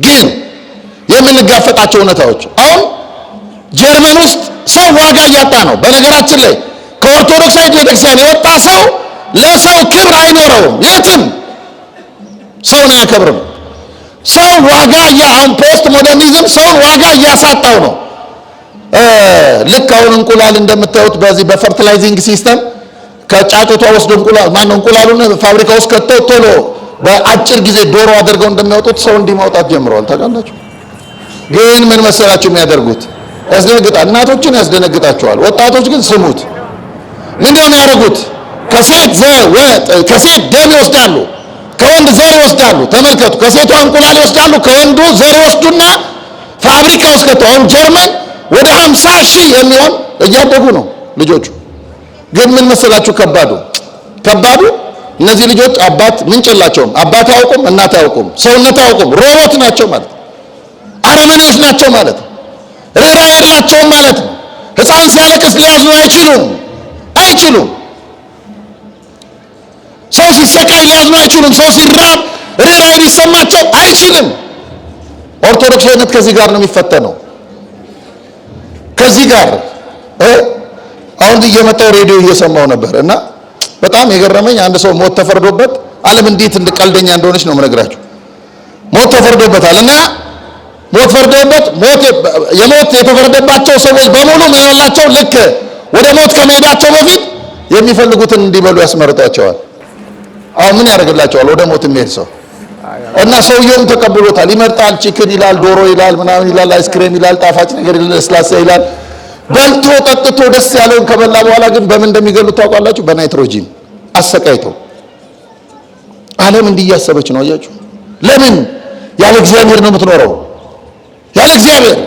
C: ግን የምንጋፈጣቸው እውነታዎች አሁን ጀርመን ውስጥ ሰው ዋጋ እያጣ ነው። በነገራችን ላይ ከኦርቶዶክሳዊት ቤተክርስቲያን የወጣ ሰው ለሰው ክብር አይኖረውም። የትም ሰውን አያከብርም። ሰው ዋጋ አሁን ፖስት ሞደርኒዝም ሰውን ዋጋ እያሳጣው ነው። ልክ አሁን እንቁላል እንደምታዩት በዚህ በፈርቲላይዚንግ ሲስተም ከጫጩቷ ወስዶ እንቁላሉን ፋብሪካ ውስጥ ከተው ቶሎ በአጭር ጊዜ ዶሮ አድርገው እንደሚያወጡት ሰው እንዲህ ማውጣት ጀምረዋል። ታውቃላችሁ? ግን ምን መሰላችሁ የሚያደርጉት? ያስደነግጣል። እናቶችን ያስደነግጣቸዋል። ወጣቶች ግን ስሙት። ምንድነው የሚያደርጉት? ከሴት ደም ይወስዳሉ፣ ከወንድ ዘር ይወስዳሉ። ተመልከቱ። ከሴቷ እንቁላል ይወስዳሉ፣ ከወንዱ ዘር ይወስዱና ፋብሪካ ውስጥ ከተው። አሁን ጀርመን ወደ 50 ሺህ የሚሆን እያደጉ ነው ልጆቹ። ግን ምን መሰላችሁ ከባዱ እነዚህ ልጆች አባት ምንጭ የላቸውም። አባት አያውቁም፣ እናት አያውቁም፣ ሰውነት አያውቁም። ሮቦት ናቸው ማለት ነው። አረመኔዎች ናቸው ማለት ነው። ርኅራኄ የላቸውም ማለት ነው። ሕፃን ሲያለቅስ ሊያዝኑ አይችሉም። ሰው ሲሰቃይ ሊያዝኑ አይችሉም። ሰው ሲራብ ርኅራኄ ሊሰማቸው አይችልም። ኦርቶዶክሳዊነት ከዚህ ጋር ነው የሚፈተነው። ከዚህ ጋር አሁን እየመጣው ሬዲዮ እየሰማው ነበር እና በጣም የገረመኝ አንድ ሰው ሞት ተፈርዶበት ዓለም እንዴት እንደቀልደኛ እንደሆነች ነው የምነግራችሁ። ሞት ተፈርዶበታል እና ሞት ፈርዶበት የሞት የተፈረደባቸው ሰዎች በሙሉ ምን ያላቸው ልክ ወደ ሞት ከመሄዳቸው በፊት የሚፈልጉትን እንዲበሉ ያስመርጧቸዋል። አሁን ምን ያደርግላቸዋል? ወደ ሞት የሚሄድ ሰው እና ሰውየውም ተቀብሎታል። ይመርጣል። ቺክን ይላል፣ ዶሮ ይላል፣ ምናምን ይላል፣ አይስክሬም ይላል፣ ጣፋጭ ነገር ይላል፣ ለስላሳ ይላል። በልቶ ጠጥቶ ደስ ያለውን ከበላ በኋላ ግን በምን እንደሚገሉት ታውቃላችሁ? በናይትሮጂን አሰቃይተው። ዓለም እንዲህ እያሰበች ነው። አያችሁ? ለምን ያለ እግዚአብሔር ነው የምትኖረው? ያለ እግዚአብሔር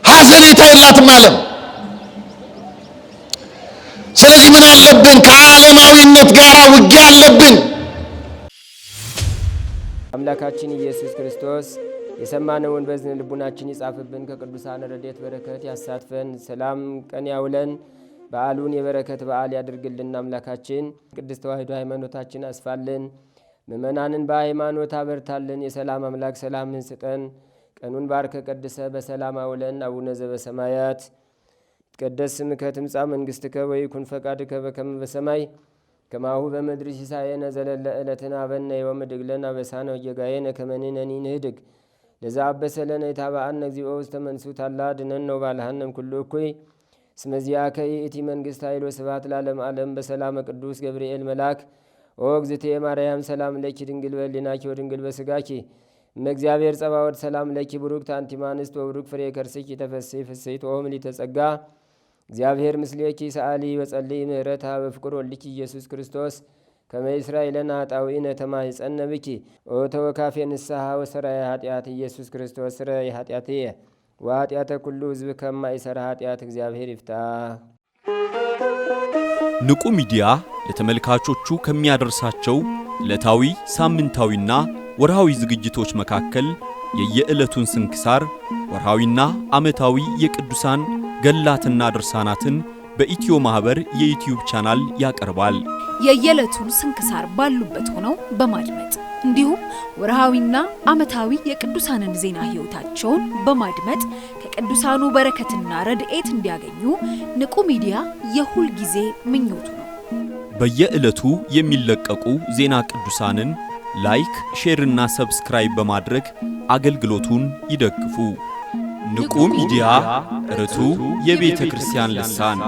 C: ሐዘኔታ የላትም ዓለም። ስለዚህ ምን አለብን? ከዓለማዊነት ጋር ውጊያ አለብን።
A: አምላካችን ኢየሱስ ክርስቶስ የሰማነውን በዝን ልቡናችን ይጻፍብን፣ ከቅዱሳን ረድኤት በረከት ያሳትፈን፣ ሰላም ቀን ያውለን፣ በዓሉን የበረከት በዓል ያድርግልን። አምላካችን ቅድስት ተዋሕዶ ሃይማኖታችን አስፋልን፣ ምእመናንን በሃይማኖት አበርታልን። የሰላም አምላክ ሰላምን ስጠን። ቀኑን ባርከ ቀድሰ በሰላም አውለን። አቡነ ዘበሰማያት ይትቀደስ ስምከ ትምጻእ መንግሥትከ ወይኩን ፈቃድከ በከመ በሰማይ ከማሁ በምድር ሲሳየነ ዘለለ ዕለትነ ሀበነ ዮም ወኅድግ ለነ አበሳነ ወጌጋየነ ከመ ንሕነኒ ንኅድግ ለዘአበሰለነ ኢታብአነ እግዚኦ ውስተ መንሱት አላ አድኅነነ ወባልሐነ እምኩሉ እኩይ እስመ ዚአከ ይእቲ መንግሥት ኃይል ወስብሐት ለዓለመ ዓለም። በሰላመ ቅዱስ ገብርኤል መልአክ ኦ እግዝእትየ ማርያም ሰላም ለኪ ድንግል በሕሊናኪ ወድንግል በሥጋኪ እመ እግዚአብሔር ጸባኦት ሰላም ለኪ ቡሩክት አንቲ እምአንስት ወቡሩክ ፍሬ ከርሥኪ ተፈሥሒ ፍሥሕት ኦ ምልዕተ ጸጋ እግዚአብሔር ምስሌኪ ሰአሊ ወጸልይ ምህረታ በፍቅር ወልኪ ኢየሱስ ክርስቶስ ከመ ይሥራይ ለነ ኃጣውኢነ ተማኅፀነ ብኪ ኦ ተወካፌ ንስሐ ወሰራይ ኃጢአት ኢየሱስ ክርስቶስ ስረይ ኃጢአትየ ወኃጢአተ ኩሉ ሕዝብ ከማይሠራ ኃጢአት እግዚአብሔር ይፍታ።
D: ንቁ ሚዲያ ለተመልካቾቹ ከሚያደርሳቸው ዕለታዊ ሳምንታዊና ወርሃዊ ዝግጅቶች መካከል የየዕለቱን ስንክሳር ወርሃዊና ዓመታዊ የቅዱሳን ገላትና ድርሳናትን በኢትዮ ማህበር የዩቲዩብ ቻናል ያቀርባል።
E: የየዕለቱን ስንክሳር ባሉበት ሆነው በማድመጥ እንዲሁም ወርሃዊና ዓመታዊ የቅዱሳንን ዜና ሕይወታቸውን በማድመጥ ከቅዱሳኑ በረከትና ረድኤት እንዲያገኙ ንቁ ሚዲያ የሁል ጊዜ ምኞቱ ነው።
D: በየዕለቱ የሚለቀቁ ዜና ቅዱሳንን ላይክ፣ ሼርና ሰብስክራይብ በማድረግ አገልግሎቱን ይደግፉ። ንቁ ሚዲያ ርቱ የቤተ ክርስቲያን ልሳን